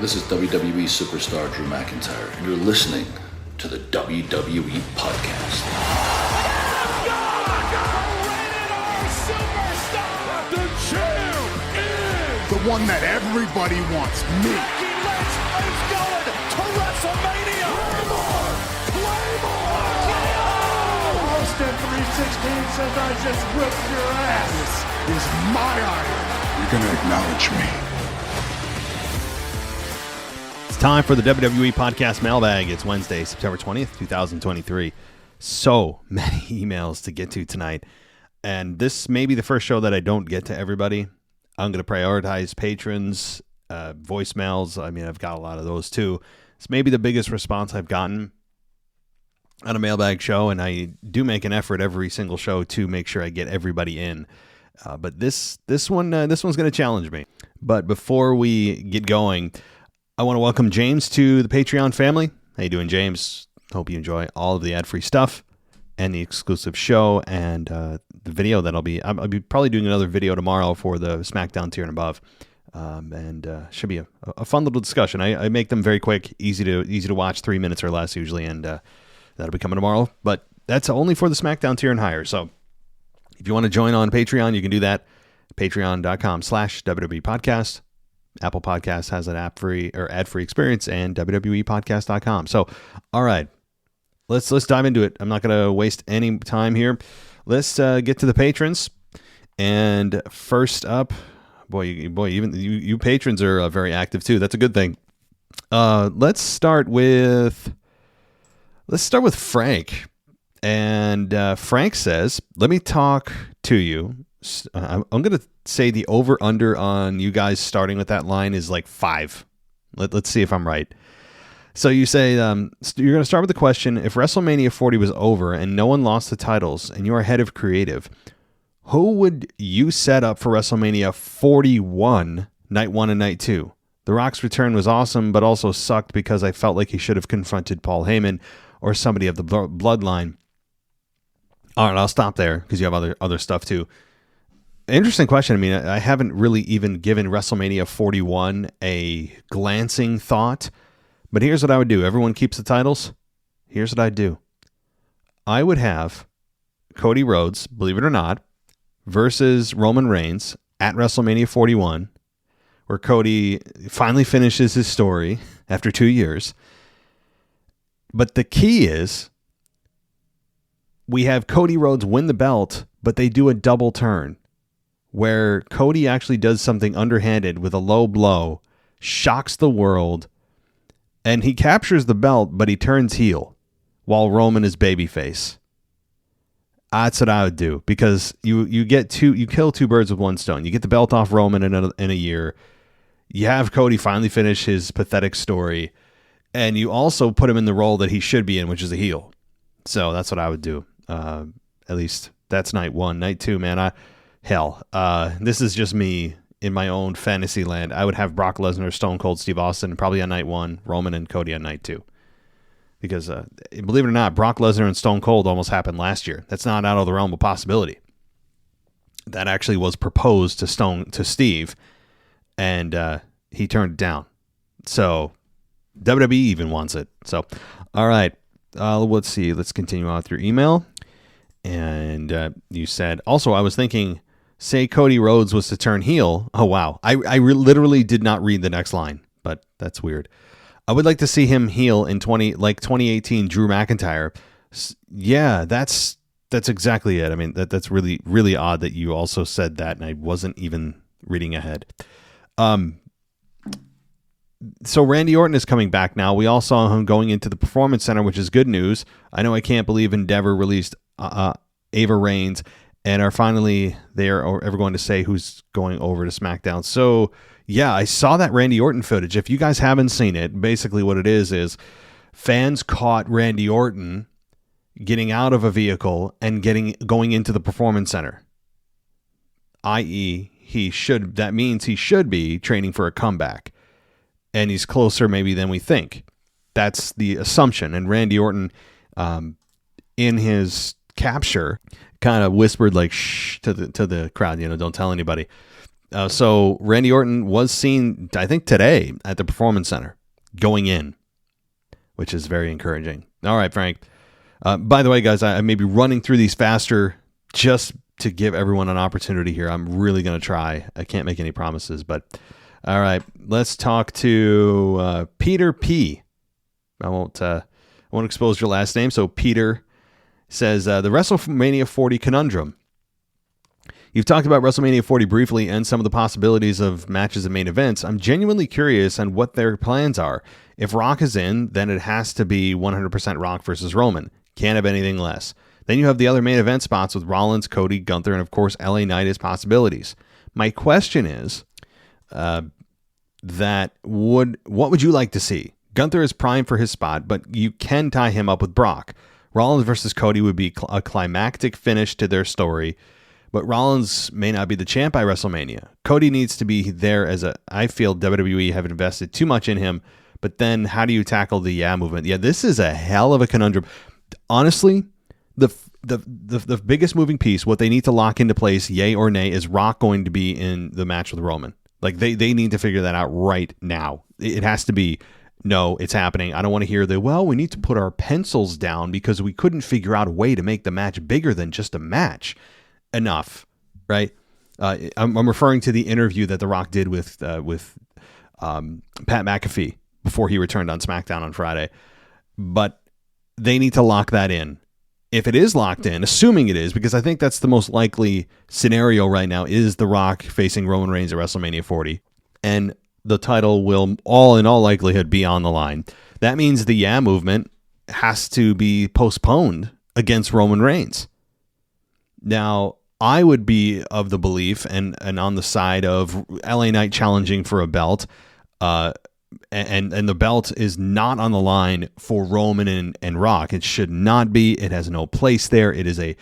This is WWE superstar Drew McIntyre, and you're listening to the WWE Podcast. The champ is the one that everybody wants, me. Becky Lynch is going to WrestleMania. Claymore! Austin 316 says I just whipped your ass. This is my iron. You're going to acknowledge me. Time for the WWE Podcast Mailbag. It's Wednesday, September 20th, 2023. So many emails to get to tonight. And this may be the first show that I don't get to everybody. I'm going to prioritize patrons, voicemails. I mean, I've got a lot of those too. It's maybe the biggest response I've gotten on a mailbag show. And I do make an effort every single show to make sure I get everybody in. But this one's going to challenge me. But before we get going, I want to welcome James to the Patreon family. How you doing, James? Hope you enjoy all of the ad-free stuff and the exclusive show and the video that I'll be probably doing another video tomorrow for the SmackDown tier and above, and should be a fun little discussion. I make them very quick, easy to watch, 3 minutes or less usually, and that'll be coming tomorrow. But that's only for the SmackDown tier and higher. So if you want to join on Patreon, you can do that. Patreon.com/WWE Podcast. Apple Podcasts has an ad-free experience, and WWEpodcast.com. So, all right, let's dive into it. I'm not going to waste any time here. Let's get to the patrons. And first up, boy, even you patrons are very active too. That's a good thing. Let's start with Frank. And Frank says, "Let me talk to you." I'm going to say the over-under on you guys starting with that line is like 5. Let's see if I'm right. So you say, you're going to start with the question, if WrestleMania 40 was over and no one lost the titles and you are head of creative, who would you set up for WrestleMania 41, Night 1 and Night 2? The Rock's return was awesome, but also sucked because I felt like he should have confronted Paul Heyman or somebody of the bloodline. All right, I'll stop there because you have other stuff too. Interesting question. I mean, I haven't really even given WrestleMania 41 a glancing thought, but here's what I would do. Everyone keeps the titles. Here's what I'd do. I would have Cody Rhodes, believe it or not, versus Roman Reigns at WrestleMania 41, where Cody finally finishes his story after 2 years. But the key is we have Cody Rhodes win the belt, but they do a double turn, where Cody actually does something underhanded with a low blow, shocks the world, and he captures the belt, but he turns heel while Roman is babyface. That's what I would do, because you kill two birds with one stone. You get the belt off Roman in a year. You have Cody finally finish his pathetic story, and you also put him in the role that he should be in, which is a heel. So that's what I would do. At least that's night 1. Night 2, man, this is just me in my own fantasy land. I would have Brock Lesnar, Stone Cold Steve Austin probably on night 1, Roman and Cody on night 2. Because believe it or not, Brock Lesnar and Stone Cold almost happened last year. That's not out of the realm of possibility. That actually was proposed to Steve, and he turned it down. So WWE even wants it. So, all right, let's see. Let's continue on with your email. And you said, also, I was thinking, say Cody Rhodes was to turn heel. Oh, wow. I literally did not read the next line, but that's weird. I would like to see him heel in 2018 Drew McIntyre. Yeah, that's exactly it. I mean, that's really, really odd that you also said that, and I wasn't even reading ahead. So Randy Orton is coming back now. We all saw him going into the Performance Center, which is good news. I know I can't believe Endeavor released Ava Reigns and are finally there or ever going to say who's going over to SmackDown. So yeah, I saw that Randy Orton footage. If you guys haven't seen it, basically what it is fans caught Randy Orton getting out of a vehicle and going into the Performance Center. I.e., that means he should be training for a comeback. And he's closer maybe than we think. That's the assumption. And Randy Orton, in his capture, kind of whispered like shh to the crowd, don't tell anybody. So Randy Orton was seen, I think, today at the Performance Center going in, which is very encouraging. All right, Frank. By the way, guys, I may be running through these faster just to give everyone an opportunity here. I'm really going to try. I can't make any promises, but all right, let's talk to Peter P. I won't expose your last name. So Peter says, the WrestleMania 40 conundrum. You've talked about WrestleMania 40 briefly and some of the possibilities of matches and main events. I'm genuinely curious on what their plans are. If Rock is in, then it has to be 100% Rock versus Roman. Can't have anything less. Then you have the other main event spots with Rollins, Cody, Gunther, and of course LA Knight as possibilities. My question is, what would you like to see? Gunther is primed for his spot, but you can tie him up with Brock. Rollins versus Cody would be a climactic finish to their story, but Rollins may not be the champ by WrestleMania. Cody needs to be there I feel WWE have invested too much in him, but then how do you tackle the Yeah movement? Yeah, this is a hell of a conundrum. Honestly, the biggest moving piece, what they need to lock into place, yay or nay, is Rock going to be in the match with Roman? Like they need to figure that out right now. It has to be, no, it's happening. I don't want to hear we need to put our pencils down because we couldn't figure out a way to make the match bigger than just a match. Enough, right? I'm referring to the interview that The Rock did with Pat McAfee before he returned on SmackDown on Friday. But they need to lock that in. If it is locked in, assuming it is, because I think that's the most likely scenario right now, is The Rock facing Roman Reigns at WrestleMania 40. And the title will, in all likelihood, be on the line. That means the Yeah movement has to be postponed against Roman Reigns. Now, I would be of the belief and on the side of LA Knight challenging for a belt, and the belt is not on the line for Roman and Rock. It should not be. It has no place there. It is a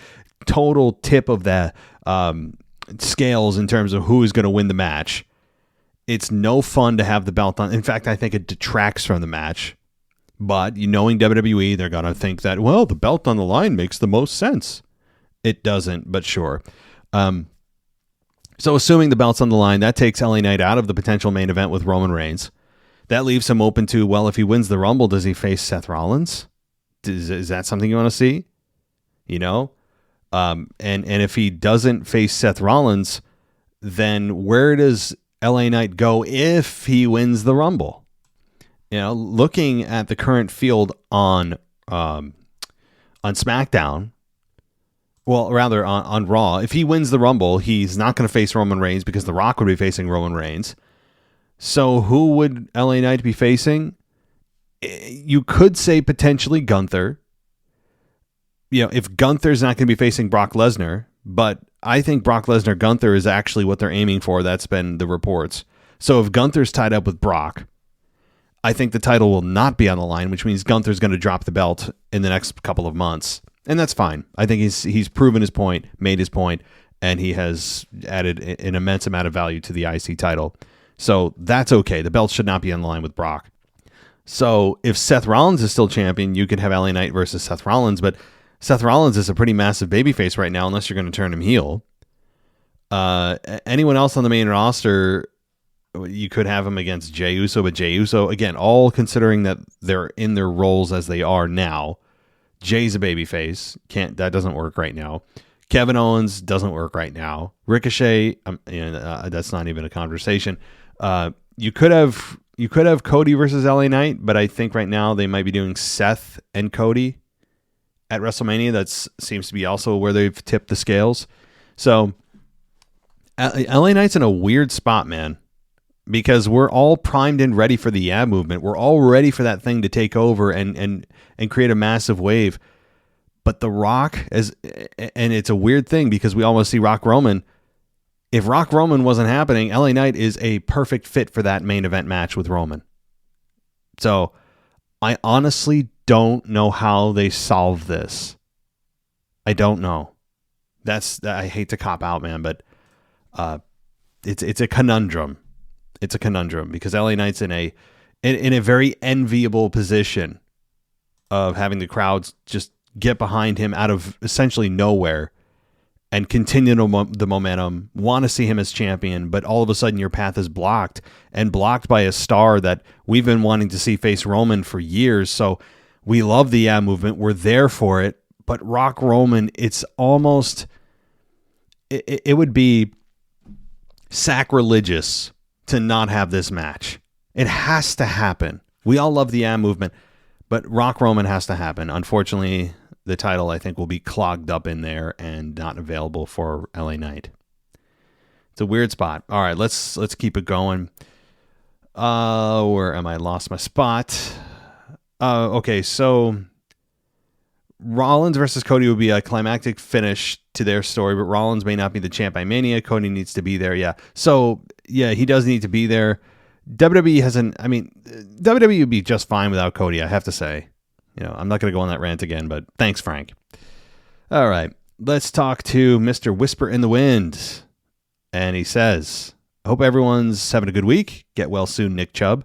total tip of the scales in terms of who is going to win the match. It's no fun to have the belt on. In fact, I think it detracts from the match. But knowing WWE, they're going to think that, the belt on the line makes the most sense. It doesn't, but sure. So assuming the belt's on the line, that takes LA Knight out of the potential main event with Roman Reigns. That leaves him open to, if he wins the Rumble, does he face Seth Rollins? Is that something you want to see? And if he doesn't face Seth Rollins, then where does LA Knight go if he wins the Rumble? Looking at the current field on SmackDown, on Raw, if he wins the Rumble, he's not going to face Roman Reigns because The Rock would be facing Roman Reigns. So who would LA Knight be facing? You could say potentially Gunther. If Gunther's not going to be facing Brock Lesnar, but I think Brock Lesnar-Gunther is actually what they're aiming for. That's been the reports. So if Gunther's tied up with Brock, I think the title will not be on the line, which means Gunther's going to drop the belt in the next couple of months. And that's fine. I think he's proven his point, made his point, and he has added an immense amount of value to the IC title. So that's okay. The belt should not be on the line with Brock. So if Seth Rollins is still champion, you could have LA Knight versus Seth Rollins, but Seth Rollins is a pretty massive babyface right now, unless you're going to turn him heel. Anyone else on the main roster, you could have him against Jey Uso, but Jey Uso, again, all considering that they're in their roles as they are now. Jay's a babyface. That doesn't work right now. Kevin Owens doesn't work right now. Ricochet, that's not even a conversation. You could have Cody versus LA Knight, but I think right now they might be doing Seth and Cody at WrestleMania. That seems to be also where they've tipped the scales. So LA Knight's in a weird spot, man, because we're all primed and ready for the Yeah movement. We're all ready for that thing to take over and create a massive wave. But The Rock, and it's a weird thing because we almost see Rock Roman. If Rock Roman wasn't happening, LA Knight is a perfect fit for that main event match with Roman. So I honestly don't know how they solve this. I don't know. I hate to cop out, man, but it's a conundrum. It's a conundrum because LA Knight's in a very enviable position of having the crowds just get behind him out of essentially nowhere and continue the momentum, want to see him as champion, but all of a sudden your path is blocked, and blocked by a star that we've been wanting to see face Roman for years. So we love the Yeah movement. We're there for it. But Rock Roman, it's almost, it would be sacrilegious to not have this match. It has to happen. We all love the Yeah movement, but Rock Roman has to happen. Unfortunately, the title, I think, will be clogged up in there and not available for LA Knight. It's a weird spot. All right, let's keep it going. Where am I? Lost my spot. Okay, so Rollins versus Cody would be a climactic finish to their story, but Rollins may not be the champ by Mania. Cody needs to be there, yeah. So, yeah, he does need to be there. WWE would be just fine without Cody, I have to say. I'm not going to go on that rant again, but thanks, Frank. All right, let's talk to Mr. Whisper in the Wind. And he says, I hope everyone's having a good week. Get well soon, Nick Chubb.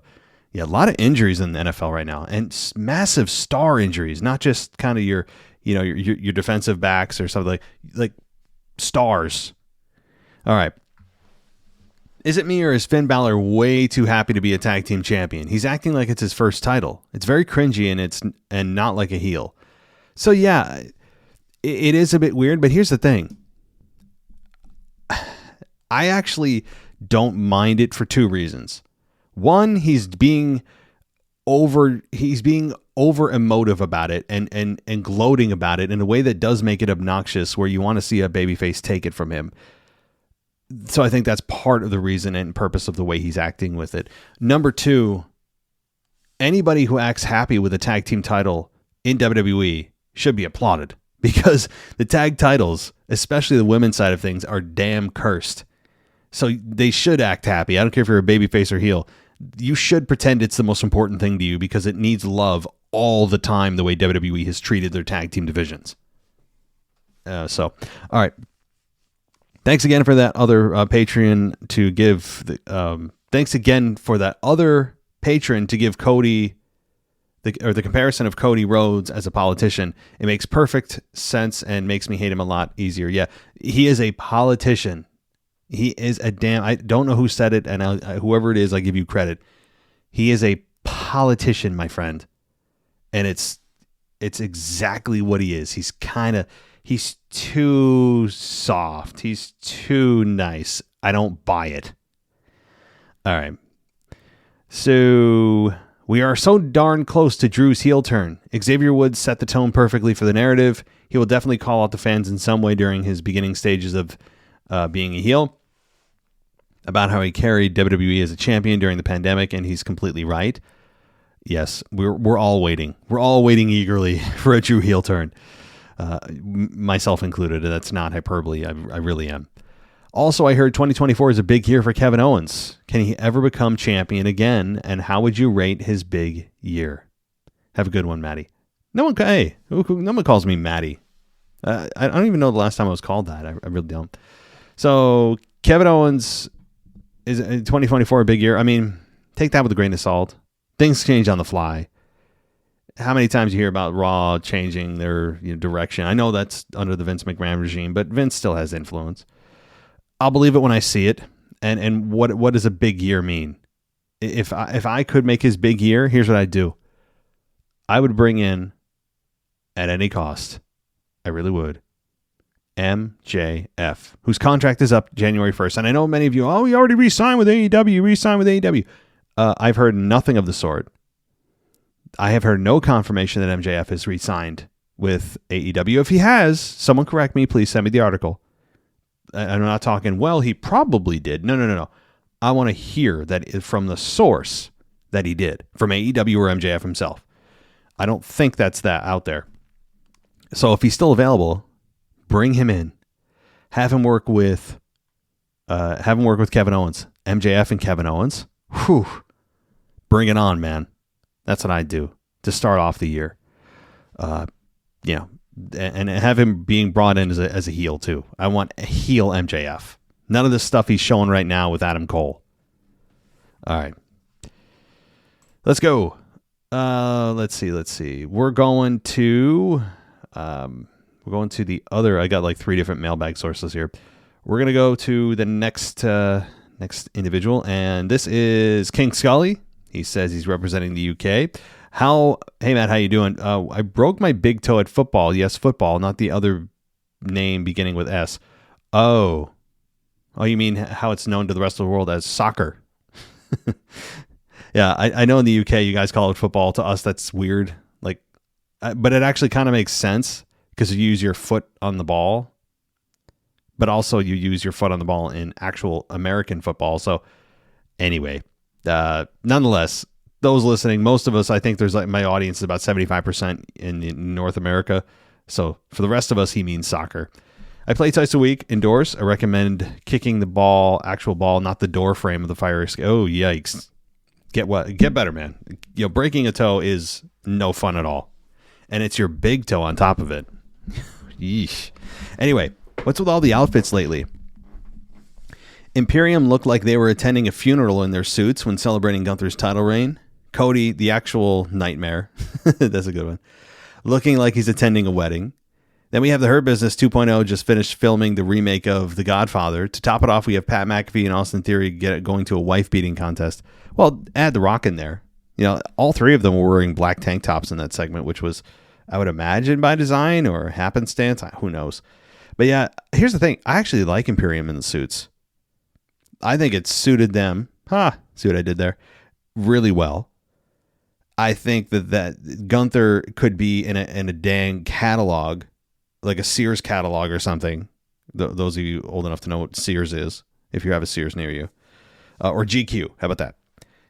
Yeah, a lot of injuries in the NFL right now, and massive star injuries, not just kind of your defensive backs or something like stars. All right. Is it me, or is Finn Balor way too happy to be a tag team champion? He's acting like it's his first title. It's very cringy, and not like a heel. So yeah, it is a bit weird, but here's the thing. I actually don't mind it for two reasons. One, he's being over emotive about it and gloating about it in a way that does make it obnoxious, where you want to see a babyface take it from him. So I think that's part of the reason and purpose of the way he's acting with it. Number two, anybody who acts happy with a tag team title in WWE should be applauded, because the tag titles, especially the women's side of things, are damn cursed. So they should act happy. I don't care if you're a babyface or heel. You should pretend it's the most important thing to you, because it needs love all the time, the way WWE has treated their tag team divisions. All right. Thanks again for that other Patreon to give. Thanks again for that other patron to give Cody the comparison of Cody Rhodes as a politician. It makes perfect sense and makes me hate him a lot easier. Yeah, he is a politician. He is a damn. I don't know who said it, and whoever it is, I give you credit. He is a politician, my friend, and it's exactly what he is. He's too soft. He's too nice. I don't buy it. All right. So we are so darn close to Drew's heel turn. Xavier Woods set the tone perfectly for the narrative. He will definitely call out the fans in some way during his beginning stages of being a heel, about how he carried WWE as a champion during the pandemic, and he's completely right. Yes, we're all waiting. We're all waiting eagerly for a Drew heel turn. Myself included. That's not hyperbole. I really am. Also, I heard 2024 is a big year for Kevin Owens. Can he ever become champion again? And how would you rate his big year? Have a good one, Maddie. No one calls me Maddie. I don't even know the last time I was called that. I really don't. So Kevin Owens is 2024 a big year. I mean, take that with a grain of salt. Things change on the fly. How many times you hear about Raw changing their direction? I know that's under the Vince McMahon regime, but Vince still has influence. I'll believe it when I see it. And what does a big year mean? If I could make his big year, here's what I'd do. I would bring in, at any cost, I really would, MJF, whose contract is up January 1st. And I know many of you, he already re-signed with AEW, I've heard nothing of the sort. I have heard no confirmation that MJF has re-signed with AEW. If he has, someone correct me, please send me the article. I'm not talking, well, he probably did. No. I want to hear that from the source that he did, from AEW or MJF himself. I don't think that's that out there. So if he's still available, bring him in. Have him work with Kevin Owens. MJF and Kevin Owens. Whew. Bring it on, man. That's what I'd do to start off the year. And have him being brought in as a heel too. I want a heel MJF. None of the stuff he's showing right now with Adam Cole. All right. Let's go. Let's see. We're going to We're going to the other. I got like 3 different mailbag sources here. We're going to go to the next individual, and this is King Scully. He says he's representing the UK. Hey, Matt, how you doing? I broke my big toe at football. Yes, football, not the other name beginning with S. Oh, you mean how it's known to the rest of the world as soccer? Yeah, I know in the UK you guys call it football. To us, that's weird. But it actually kind of makes sense because you use your foot on the ball, but also you use your foot on the ball in actual American football. So anyway, nonetheless, those listening, most of us, I think there's my audience is about 75% in North America. So for the rest of us, he means soccer. I play twice a week indoors. I recommend kicking the actual ball, not the door frame of the fire escape. Oh, yikes. Get better, man. Breaking a toe is no fun at all. And it's your big toe on top of it. Yeesh. Anyway, what's with all the outfits lately? Imperium looked like they were attending a funeral in their suits when celebrating Gunther's title reign. Cody, the actual nightmare. That's a good one. Looking like he's attending a wedding. Then we have the Hurt Business 2.0 just finished filming the remake of The Godfather. To top it off, we have Pat McAfee and Austin Theory going to a wife-beating contest. Well, add The Rock in there. All 3 of them were wearing black tank tops in that segment, which was, I would imagine, by design or happenstance. Who knows? But yeah, here's the thing. I actually like Imperium in the suits. I think it suited them. See what I did there? Really well. I think that Gunther could be in a dang catalog, like a Sears catalog or something. Those of you old enough to know what Sears is, if you have a Sears near you. Or GQ. How about that?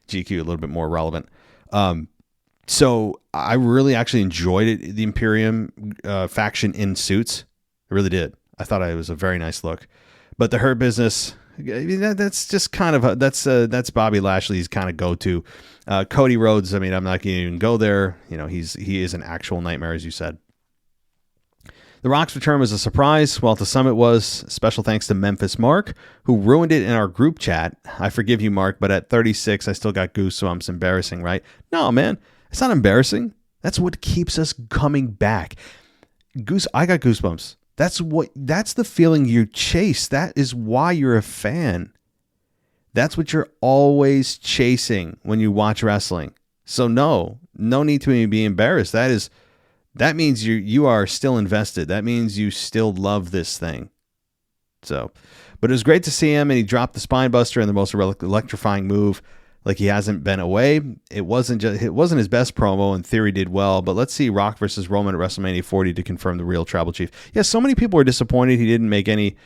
GQ, a little bit more relevant. So I really actually enjoyed it, the Imperium faction in suits. I really did. I thought it was a very nice look. But the Hurt Business, that's just kind of that's Bobby Lashley's kind of go-to. Cody Rhodes, I'm not going to even go there. He is an actual nightmare, as you said. The Rock's return was a surprise. Well, to some it was. Special thanks to Memphis Mark, who ruined it in our group chat. I forgive you, Mark, but at 36, I still got goosebumps. Embarrassing, right? No, man. It's not embarrassing. That's what keeps us coming back. I got goosebumps. That's the feeling you chase. That is why you're a fan. That's what you're always chasing when you watch wrestling. So no need to be embarrassed. That means you are still invested. That means you still love this thing. So, but it was great to see him, and he dropped the spine buster in the most electrifying move. Like he hasn't been away. It wasn't his best promo, and Theory did well. But let's see Rock versus Roman at WrestleMania 40 to confirm the real Tribal Chief. Yeah, so many people were disappointed he didn't make any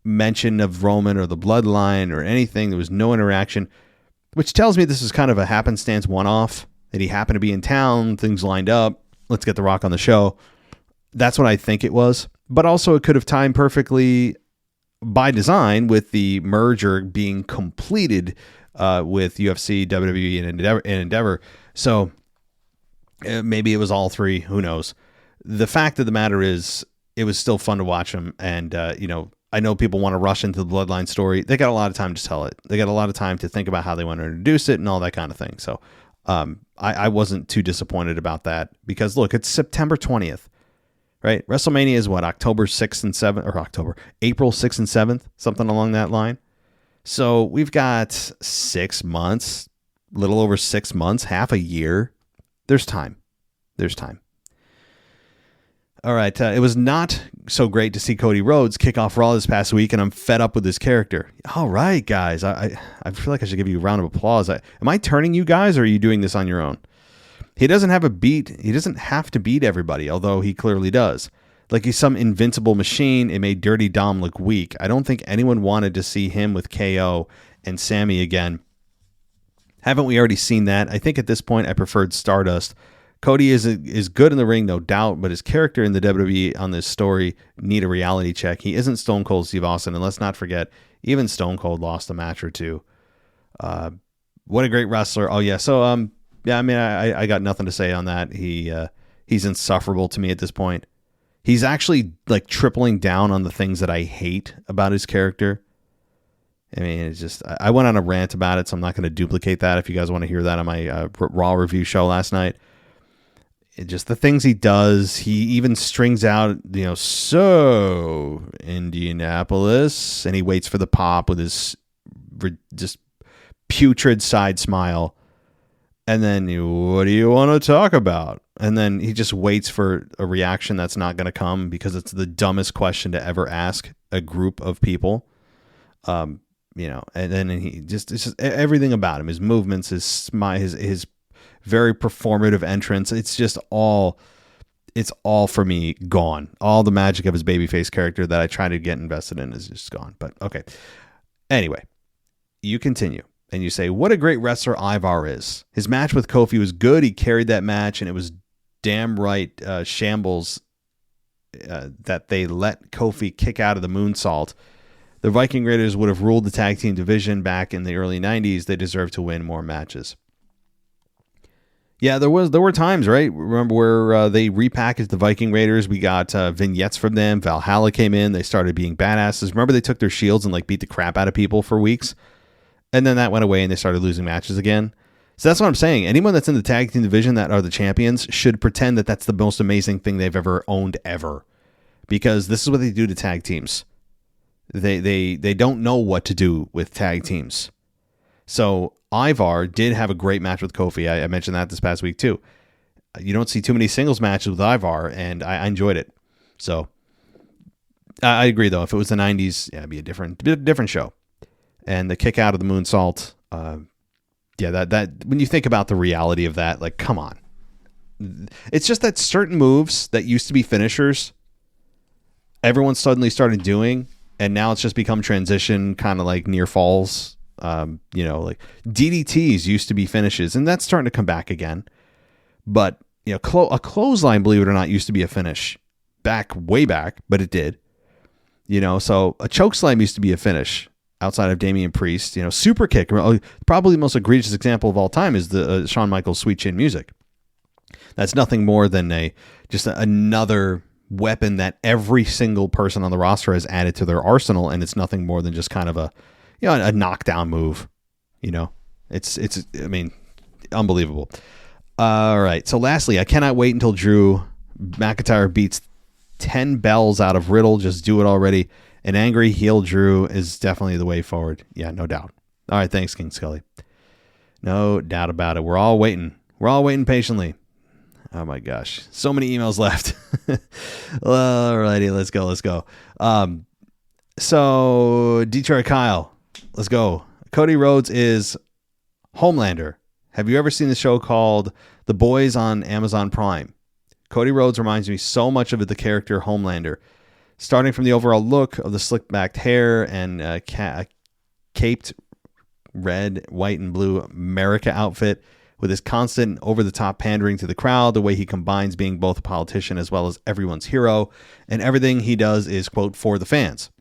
mention of Roman or the bloodline or anything. There was no interaction, which tells me this is kind of a happenstance one-off, that he happened to be in town, things lined up. Let's get The Rock on the show. That's what I think it was. But also it could have timed perfectly by design with the merger being completed with UFC, WWE, and Endeavor. So maybe it was all 3. Who knows? The fact of the matter is it was still fun to watch them. And, I know people want to rush into the Bloodline story. They got a lot of time to tell it. They got a lot of time to think about how they want to introduce it and all that kind of thing. So I wasn't too disappointed about that because, look, it's September 20th, right? WrestleMania is what, April 6th and 7th, something along that line. So we've got 6 months, little over 6 months, half a year. There's time. All right. It was not so great to see Cody Rhodes kick off Raw this past week, and I'm fed up with this character. All right, guys. I feel like I should give you a round of applause. Am I turning you guys, or are you doing this on your own? He doesn't have a beat. He doesn't have to beat everybody, although he clearly does. Like he's some invincible machine. It made Dirty Dom look weak. I don't think anyone wanted to see him with KO and Sammy again. Haven't we already seen that? I think at this point I preferred Stardust. Cody is good in the ring, no doubt, but his character in the WWE on this story need a reality check. He isn't Stone Cold Steve Austin, and let's not forget, even Stone Cold lost a match or two. What a great wrestler. Oh, yeah. So, I got nothing to say on that. He's insufferable to me at this point. He's actually like tripling down on the things that I hate about his character. I mean, it's just, I went on a rant about it, so I'm not going to duplicate that if you guys want to hear that on my Raw review show last night. just the things he does. He even strings out, so Indianapolis, and he waits for the pop with his just putrid side smile. And then, what do you want to talk about? And then he just waits for a reaction that's not going to come because it's the dumbest question to ever ask a group of people. And then it's just everything about him, his movements, his smile, his very performative entrance. It's all for me gone. All the magic of his babyface character that I try to get invested in is just gone. But okay. Anyway, you continue and you say, what a great wrestler Ivar is. His match with Kofi was good. He carried that match, and it was damn right shambles that they let Kofi kick out of the moonsault. The Viking Raiders would have ruled the tag team division back in the early 90s. They deserve to win more matches. Yeah, there were times, right? Remember where they repackaged the Viking Raiders? We got vignettes from them. Valhalla came in. They started being badasses. Remember they took their shields and beat the crap out of people for weeks? And then that went away and they started losing matches again. So that's what I'm saying. Anyone that's in the tag team division that are the champions should pretend that that's the most amazing thing they've ever owned ever. Because this is what they do to tag teams. They don't know what to do with tag teams. So Ivar did have a great match with Kofi. I mentioned that this past week too. You don't see too many singles matches with Ivar, and I enjoyed it. So I agree, though. If it was the 90s, yeah, it'd be a different show. And the kick out of the moonsault, that when you think about the reality of that, come on. It's just that certain moves that used to be finishers, everyone suddenly started doing, and now it's just become transition, kind of like near falls. DDTs used to be finishes, and that's starting to come back again. But a clothesline, believe it or not, used to be a finish way back, but it did. So a chokeslam used to be a finish outside of Damian Priest. Super kick, probably the most egregious example of all time is the Shawn Michaels Sweet Chin Music. That's nothing more than just another weapon that every single person on the roster has added to their arsenal, and it's nothing more than just kind of a knockdown move. It's unbelievable. All right. So lastly, I cannot wait until Drew McIntyre beats 10 bells out of Riddle. Just do it already. An angry heel Drew is definitely the way forward. Yeah, no doubt. All right. Thanks, King Scully. No doubt about it. We're all waiting. We're all waiting patiently. Oh my gosh. So many emails left. All righty. Let's go. So Detroit Kyle. Let's go. Cody Rhodes is Homelander. Have you ever seen the show called The Boys on Amazon Prime? Cody Rhodes reminds me so much of the character Homelander. Starting from the overall look of the slick-backed hair and caped red, white, and blue America outfit, with his constant over-the-top pandering to the crowd, the way he combines being both a politician as well as everyone's hero, and everything he does is, quote, for the fans.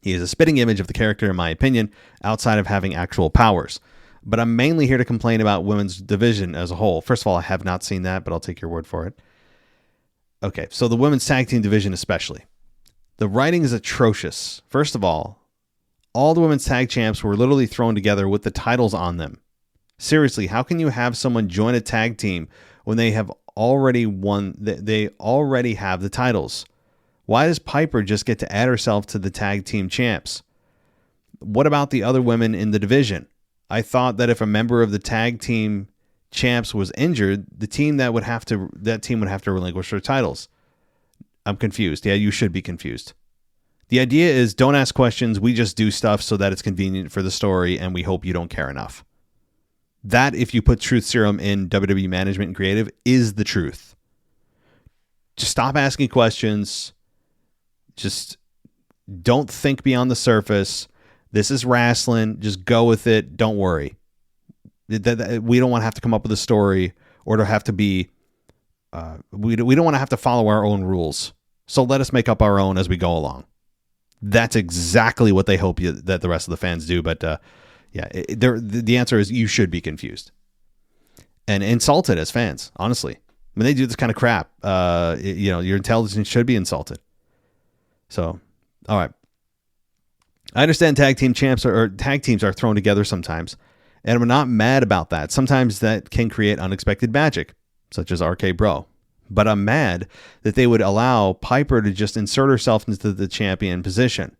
He is a spitting image of the character, in my opinion, outside of having actual powers. But I'm mainly here to complain about women's division as a whole. First of all, I have not seen that, but I'll take your word for it. Okay, so the women's tag team division especially. The writing is atrocious. First of all the women's tag champs were literally thrown together with the titles on them. Seriously, how can you have someone join a tag team when they have already won? They already have the titles. Why does Piper just get to add herself to the tag team champs? What about the other women in the division? I thought that if a member of the tag team champs was injured, the team would have to relinquish their titles. I'm confused. Yeah, you should be confused. The idea is don't ask questions. We just do stuff so that it's convenient for the story, and we hope you don't care enough. That, if you put truth serum in WWE management and creative, is the truth. Just stop asking questions. Just don't think beyond the surface. This is wrestling. Just go with it. Don't worry. We don't want to have to come up with a story or to have to be. We don't want to have to follow our own rules. So let us make up our own as we go along. That's exactly what they hope that the rest of the fans do. But the answer is you should be confused and insulted as fans. Honestly, when they do this kind of crap, your intelligence should be insulted. So, all right. I understand tag team champs or tag teams are thrown together sometimes, and I'm not mad about that. Sometimes that can create unexpected magic. such as RK Bro. But I'm mad that they would allow Piper to just insert herself into the champion position.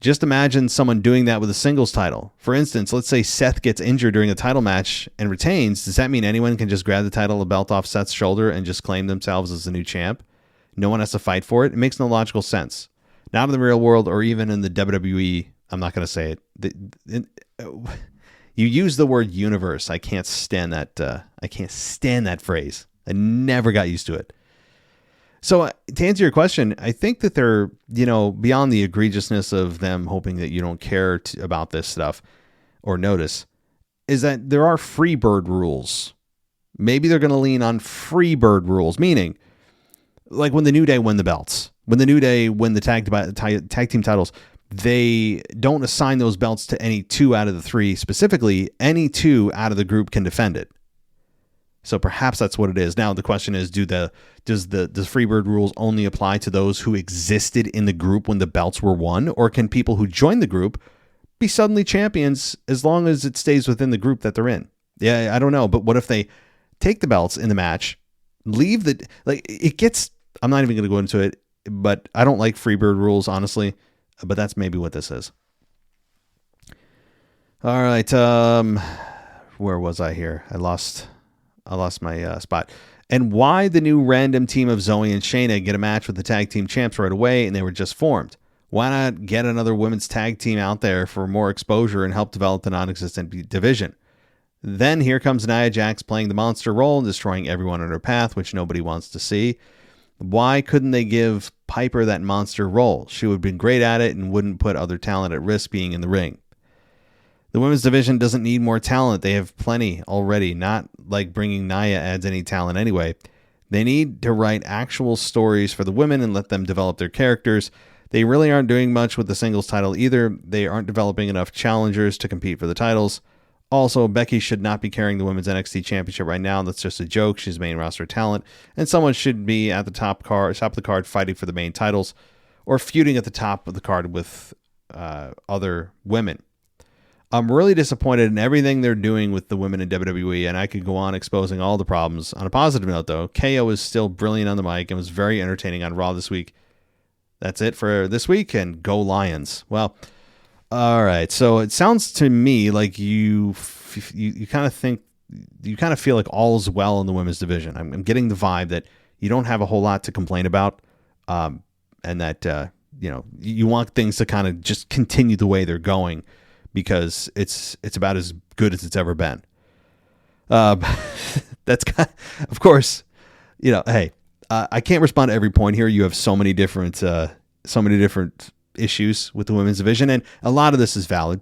Just imagine someone doing that with a singles title. For instance, let's say Seth gets injured during a title match and retains. Does that mean anyone can just grab the title of belt off Seth's shoulder and just claim themselves as the new champ? No one has to fight for it. It makes no logical sense. Not in the real world or even in the WWE. I'm not going to say it. You use the word universe. I can't stand that. I can't stand that phrase. I never got used to it. So to answer your question, I think that they're, beyond the egregiousness of them hoping that you don't care about this stuff or notice, is that there are free bird rules. Maybe they're going to lean on free bird rules, meaning like when the New Day win the belts, when the New Day win the tag team titles, they don't assign those belts to any two out of the three. Specifically, any two out of the group can defend it. So perhaps that's what it is. Now the question is, does the Freebird rules only apply to those who existed in the group when the belts were won, or can people who join the group be suddenly champions as long as it stays within the group that they're in? Yeah, I don't know. But what if they take the belts in the match, leave it gets, I'm not even going to go into it, but I don't like Freebird rules, honestly, but that's maybe what this is. All right. Where was I here? I lost my spot. And why the new random team of Zoe and Shayna get a match with the tag team champs right away and they were just formed? Why not get another women's tag team out there for more exposure and help develop the non-existent division? Then here comes Nia Jax playing the monster role and destroying everyone in her path, which nobody wants to see. Why couldn't they give Piper that monster role? She would have been great at it and wouldn't put other talent at risk being in the ring. The women's division doesn't need more talent. They have plenty already. Not like bringing Nia adds any talent anyway. They need to write actual stories for the women and let them develop their characters. They really aren't doing much with the singles title either. They aren't developing enough challengers to compete for the titles. Also, Becky should not be carrying the women's NXT championship right now. That's just a joke. She's main roster talent. And someone should be at the top of the card fighting for the main titles or feuding at the top of the card with other women. I'm really disappointed in everything they're doing with the women in WWE, and I could go on exposing all the problems. On a positive note, though, KO is still brilliant on the mic and was very entertaining on Raw this week. That's it for this week, and go Lions. Well, all right. So it sounds to me like you kind of feel like all is well in the women's division. I'm getting the vibe that you don't have a whole lot to complain about, and that you want things to kind of just continue the way they're going, because it's about as good as it's ever been. That's of course, hey, I can't respond to every point here. You have so many different issues with the women's division, and a lot of this is valid.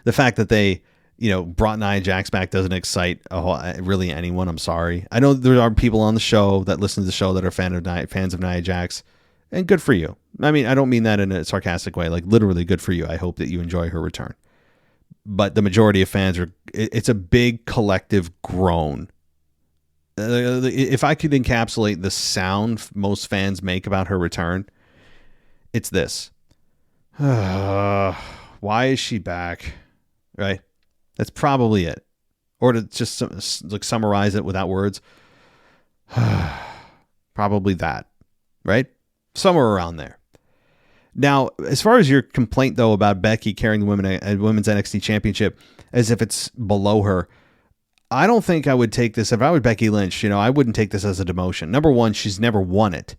The fact that they, brought Nia Jax back doesn't excite really anyone. I'm sorry. I know there are people on the show that listen to the show that are fans of Nia Jax, and good for you. I mean, I don't mean that in a sarcastic way, like literally good for you. I hope that you enjoy her return. But the majority of fans it's a big collective groan. If I could encapsulate the sound most fans make about her return, it's this. Why is she back? Right? That's probably it. Or to just summarize it without words. Probably that. Right? Somewhere around there. Now, as far as your complaint, though, about Becky carrying the women's NXT championship as if it's below her, I don't think I would take this. If I were Becky Lynch, I wouldn't take this as a demotion. Number one, she's never won it,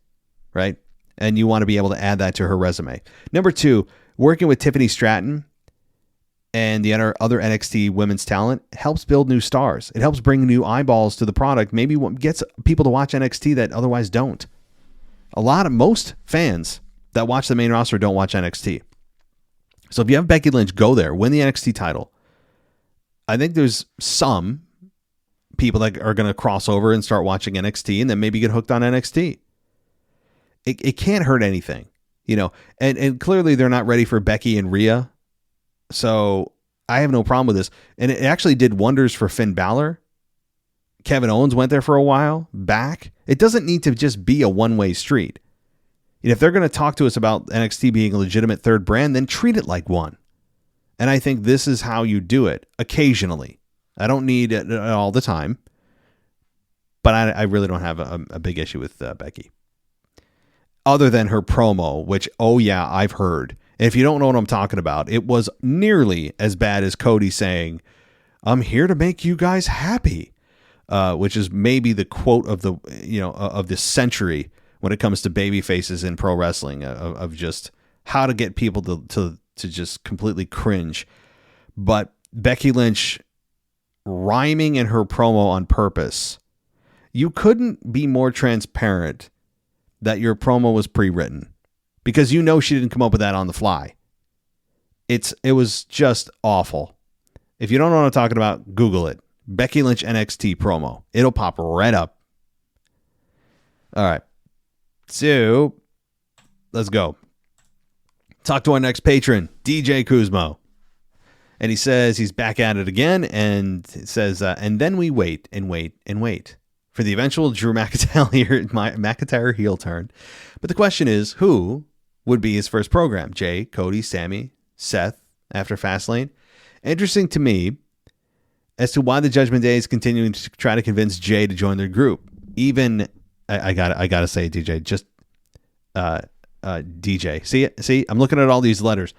right? And you want to be able to add that to her resume. Number two, working with Tiffany Stratton and the other NXT women's talent helps build new stars. It helps bring new eyeballs to the product. Maybe gets people to watch NXT that otherwise don't. Most fans that watch the main roster don't watch NXT. So if you have Becky Lynch go there, win the NXT title, I think there's some people that are going to cross over and start watching NXT and then maybe get hooked on NXT. It can't hurt anything, and clearly they're not ready for Becky and Rhea. So I have no problem with this. And it actually did wonders for Finn Balor. Kevin Owens went there for a while back. It doesn't need to just be a one-way street. If they're going to talk to us about NXT being a legitimate third brand, then treat it like one. And I think this is how you do it occasionally. I don't need it all the time, But I really don't have a big issue with Becky. Other than her promo, which, oh yeah, I've heard. And if you don't know what I'm talking about, it was nearly as bad as Cody saying, "I'm here to make you guys happy," which is maybe the quote of the century when it comes to baby faces in pro wrestling, of just how to get people to just completely cringe. But Becky Lynch rhyming in her promo on purpose. You couldn't be more transparent that your promo was pre-written, because you know she didn't come up with that on the fly. It was just awful. If you don't know what I'm talking about, Google it. Becky Lynch NXT promo. It'll pop right up. All right. So, let's go. Talk to our next patron, DJ Kuzmo. And he says he's back at it again, and it says, and then we wait and wait and wait for the eventual Drew McIntyre heel turn. But the question is, who would be his first program? Jay, Cody, Sammy, Seth after Fastlane? Interesting to me as to why the Judgment Day is continuing to try to convince Jay to join their group. Even, I gotta say, DJ, just DJ. See, I'm looking at all these letters.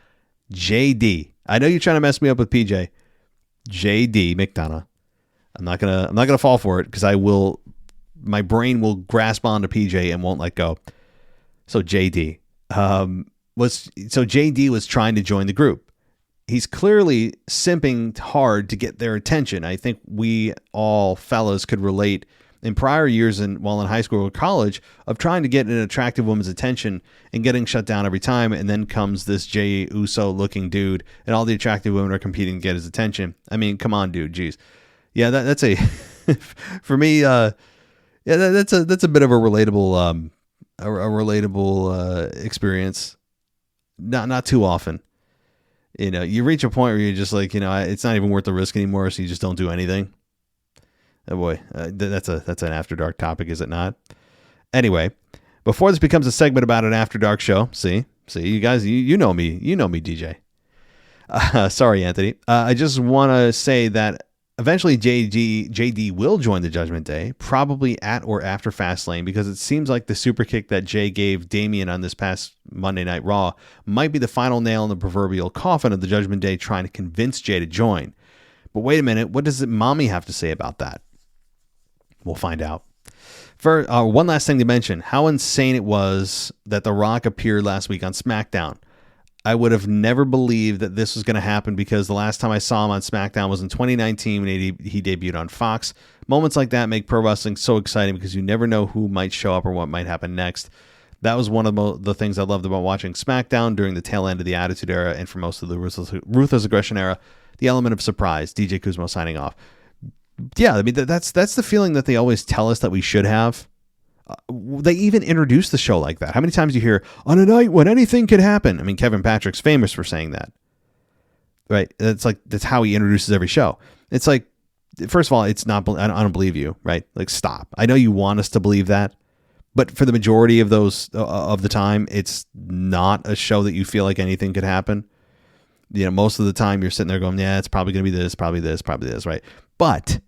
JD. I know you're trying to mess me up with PJ. JD McDonough. I'm not gonna fall for it, because my brain will grasp onto PJ and won't let go. So JD was trying to join the group. He's clearly simping hard to get their attention. I think we all fellas could relate in prior years while in high school or college of trying to get an attractive woman's attention and getting shut down every time. And then comes this Jey Uso looking dude, and all the attractive women are competing to get his attention. I mean, come on, dude. Jeez. Yeah, that's a, for me, that's a bit of a relatable, experience. Not too often. You reach a point where you're just like, it's not even worth the risk anymore. So you just don't do anything. Oh boy, that's an After Dark topic, is it not? Anyway, before this becomes a segment about an After Dark show, see, you guys, you know me, DJ. Sorry, Anthony. I just want to say that eventually JD will join the Judgment Day, probably at or after Fastlane, because it seems like the super kick that Jay gave Damian on this past Monday Night Raw might be the final nail in the proverbial coffin of the Judgment Day trying to convince Jay to join. But wait a minute, what does Mommy have to say about that? We'll find out. For one last thing to mention, how insane it was that The Rock appeared last week on SmackDown. I would have never believed that this was going to happen, because the last time I saw him on SmackDown was in 2019 when he debuted on Fox. Moments like that make pro wrestling so exciting, because you never know who might show up or what might happen next. That was one of the things I loved about watching SmackDown during the tail end of the Attitude Era and for most of the Ruthless Aggression Era. The element of surprise. DJ Kuzmo signing off. Yeah, I mean, that's the feeling that they always tell us that we should have. They even introduce the show like that. How many times do you hear, on a night when anything could happen? I mean, Kevin Patrick's famous for saying that. Right? That's how he introduces every show. It's like, first of all, it's not, I don't believe you, right? Like, stop. I know you want us to believe that, but for the majority of of the time, it's not a show that you feel like anything could happen. Most of the time you're sitting there going, yeah, it's probably going to be this, probably this, right? But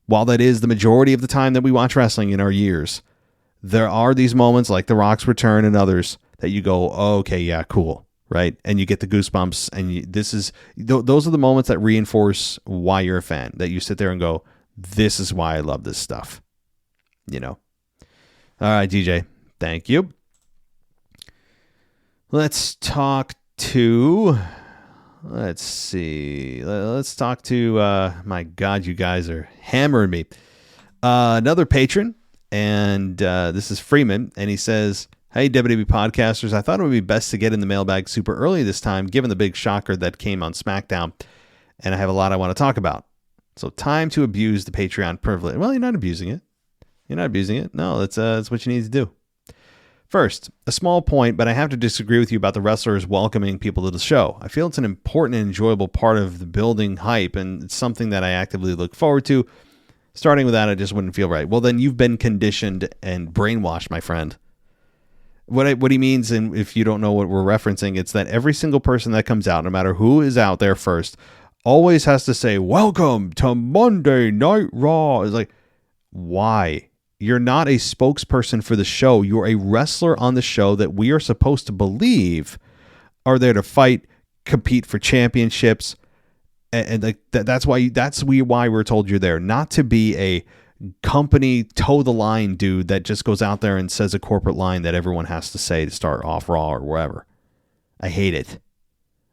while that is the majority of the time that we watch wrestling in our years, there are these moments like The Rock's return and others that you go, oh, okay, yeah, cool, right? And you get the goosebumps, and those are the moments that reinforce why you're a fan, that you sit there and go, this is why I love this stuff. All right, DJ, thank you. Let's talk to... Let's see. Let's talk to, my God, you guys are hammering me. Another patron, and this is Freeman, and he says, hey, WWE podcasters, I thought it would be best to get in the mailbag super early this time, given the big shocker that came on SmackDown, and I have a lot I want to talk about. So time to abuse the Patreon privilege. Well, you're not abusing it. No, that's what you need to do. First, a small point, but I have to disagree with you about the wrestlers welcoming people to the show. I feel it's an important and enjoyable part of the building hype, and it's something that I actively look forward to. Starting with that, I just wouldn't feel right. Well, then you've been conditioned and brainwashed, my friend. What he means, and if you don't know what we're referencing, it's that every single person that comes out, no matter who is out there first, always has to say, welcome to Monday Night Raw. It's like, Why? You're not a spokesperson for the show. You're a wrestler on the show that we are supposed to believe are there to fight, compete for championships, and like that's why we're told you're there, not to be a company toe the line dude that just goes out there and says a corporate line that everyone has to say to start off Raw or wherever. I hate it.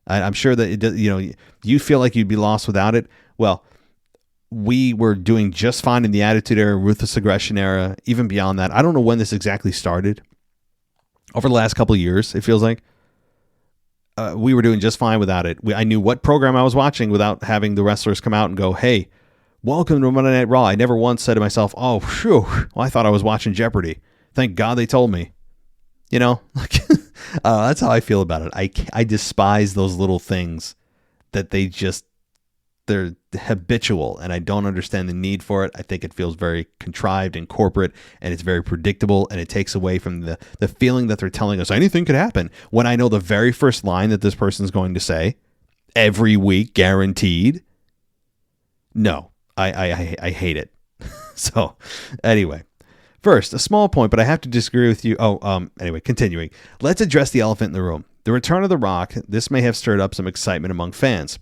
I'm sure that it does, you feel like you'd be lost without it. Well, we were doing just fine in the Attitude Era, Ruthless Aggression Era, even beyond that. I don't know when this exactly started. Over the last couple of years, it feels like. We were doing just fine without it. I knew what program I was watching without having the wrestlers come out and go, hey, welcome to Monday Night Raw. I never once said to myself, oh, phew, well, I thought I was watching Jeopardy. Thank God they told me. That's how I feel about it. I despise those little things that they're habitual, and I don't understand the need for it. I think it feels very contrived and corporate, and it's very predictable, and it takes away from the feeling that they're telling us anything could happen when I know the very first line that this person's going to say every week, guaranteed. No, I hate it. So anyway, first, a small point, but I have to disagree with you. Anyway, continuing. Let's address the elephant in the room. The return of The Rock. This may have stirred up some excitement among fans.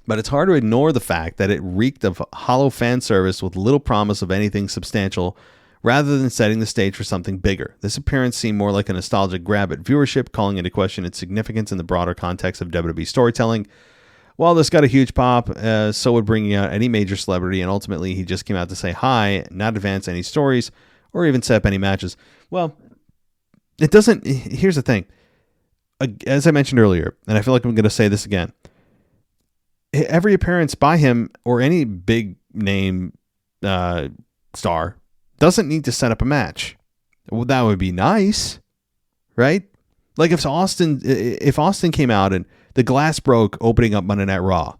But it's hard to ignore the fact that it reeked of hollow fan service with little promise of anything substantial, rather than setting the stage for something bigger. This appearance seemed more like a nostalgic grab at viewership, calling into question its significance in the broader context of WWE storytelling. While this got a huge pop, so would bringing out any major celebrity, and ultimately he just came out to say hi, not advance any stories, or even set up any matches. Well, it doesn't. Here's the thing. As I mentioned earlier, and I feel like I'm going to say this again, every appearance by him or any big name star doesn't need to set up a match. Well, that would be nice, right? Like if Austin came out and the glass broke opening up Monday Night Raw,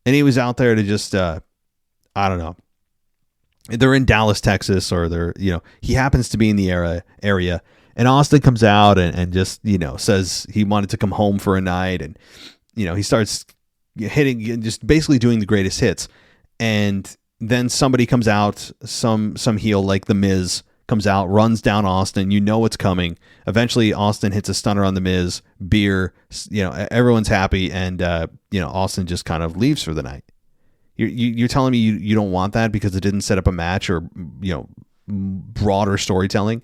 and he was out there to just I don't know, they're in Dallas, Texas, or he happens to be in the area, and Austin comes out and just says he wanted to come home for a night, and he starts hitting, just basically doing the greatest hits, and then somebody comes out, some heel like The Miz comes out, runs down Austin, what's coming. Eventually Austin hits a stunner on The Miz, beer, everyone's happy, and Austin just kind of leaves for the night. You're telling me you don't want that because it didn't set up a match or broader storytelling?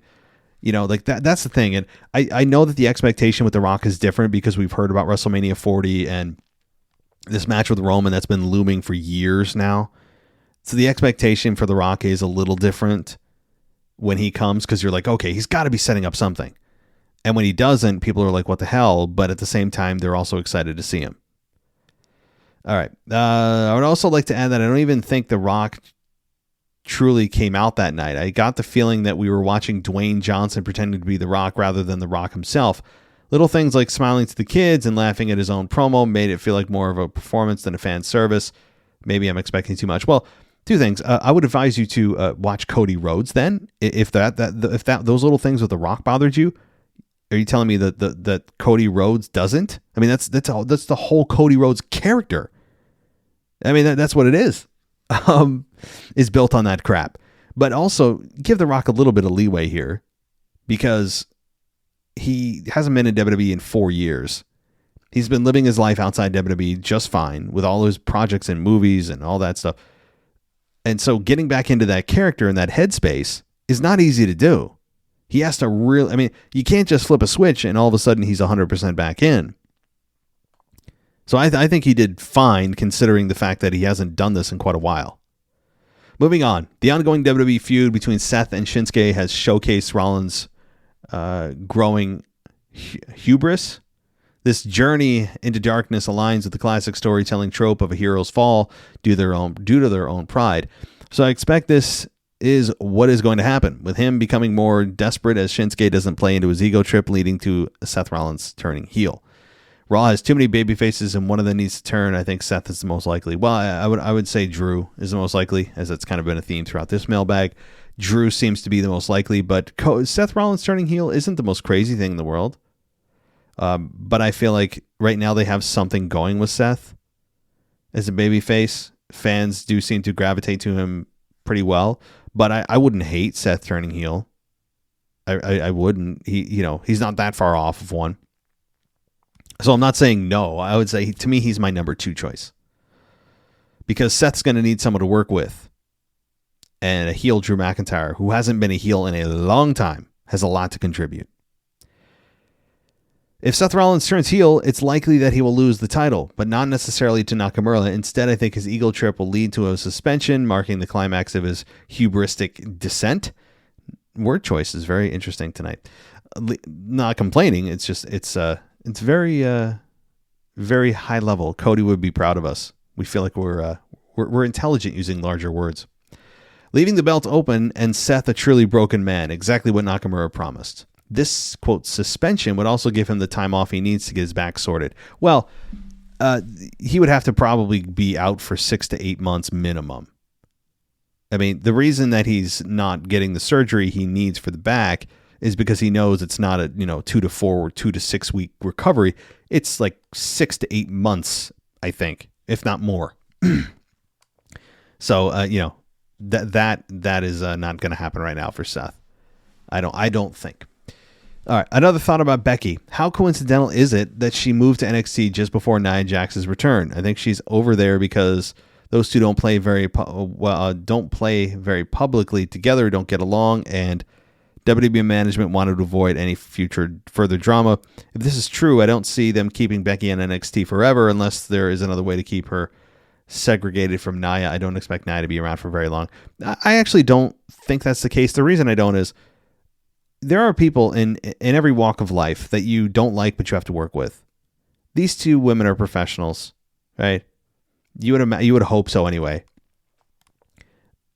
Like that's the thing. And I know that the expectation with The Rock is different because we've heard about WrestleMania 40 and this match with Roman that's been looming for years now. So the expectation for The Rock is a little different when he comes, because you're like, okay, he's got to be setting up something. And when he doesn't, people are like, what the hell? But at the same time, they're also excited to see him. All right. I would also like to add that I don't even think The Rock truly came out that night. I got the feeling that we were watching Dwayne Johnson pretending to be The Rock rather than The Rock himself. Little things like smiling to the kids and laughing at his own promo made it feel like more of a performance than a fan service. Maybe I'm expecting too much. Well, two things. I would advise you to watch Cody Rhodes then. If those little things with The Rock bothered you, are you telling me that Cody Rhodes doesn't? I mean, that's the whole Cody Rhodes character. I mean, that's what it is. Is built on that crap. But also give The Rock a little bit of leeway here, because he hasn't been in WWE in 4 years. He's been living his life outside WWE just fine with all his projects and movies and all that stuff. And so getting back into that character and that headspace is not easy to do. He has to you can't just flip a switch and all of a sudden he's 100% back in. So I think he did fine considering the fact that he hasn't done this in quite a while. Moving on, the ongoing WWE feud between Seth and Shinsuke has showcased Rollins' growing hubris. This journey into darkness aligns with the classic storytelling trope of a hero's fall due to their own pride. So I expect this is what is going to happen, with him becoming more desperate as Shinsuke doesn't play into his ego trip, leading to Seth Rollins turning heel. Raw has too many baby faces and one of them needs to turn. I think Seth is the most likely. Well, I would say Drew is the most likely, as it's kind of been a theme throughout this mailbag. Drew seems to be the most likely, but Seth Rollins turning heel isn't the most crazy thing in the world. But I feel like right now they have something going with Seth as a babyface. Fans do seem to gravitate to him pretty well, but I wouldn't hate Seth turning heel. I wouldn't. He's not that far off of one. So I'm not saying no. I would say, to me, he's my number 2 choice. Because Seth's going to need someone to work with. And a heel Drew McIntyre, who hasn't been a heel in a long time, has a lot to contribute. If Seth Rollins turns heel, it's likely that he will lose the title, but not necessarily to Nakamura. Instead, I think his ego trip will lead to a suspension, marking the climax of his hubristic descent. Word choice is very interesting tonight. Not complaining. It's just, it's very, very high level. Cody would be proud of us. We feel like we're intelligent using larger words. Leaving the belt open and Seth a truly broken man, exactly what Nakamura promised. This, quote, suspension would also give him the time off he needs to get his back sorted. Well, he would have to probably be out for 6 to 8 months minimum. I mean, the reason that he's not getting the surgery he needs for the back is because he knows it's not a 2 to 4 or 2 to 6 week recovery. It's like 6 to 8 months, I think, if not more. So that is not going to happen right now for Seth. I don't think. All right, another thought about Becky. How coincidental is it that she moved to NXT just before Nia Jax's return? I think she's over there because those two don't play very publicly together, don't get along, and WWE management wanted to avoid any further drama. If this is true, I don't see them keeping Becky in NXT forever unless there is another way to keep her segregated from Nia. I don't expect Nia to be around for very long. I actually don't think that's the case. The reason I don't is there are people in every walk of life that you don't like, but you have to work with. These two women are professionals, right? You would hope so anyway.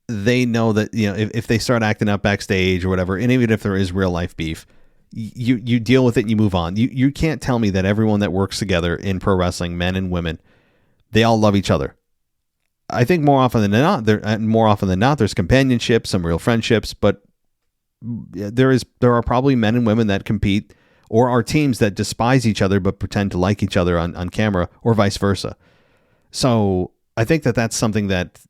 They know that, if they start acting up backstage or whatever, and even if there is real life beef, you deal with it and you move on. You can't tell me that everyone that works together in pro wrestling, men and women, they all love each other. I think more often than not, there's companionship, some real friendships, but there are probably men and women that compete or are teams that despise each other but pretend to like each other on camera, or vice versa. So I think that's something that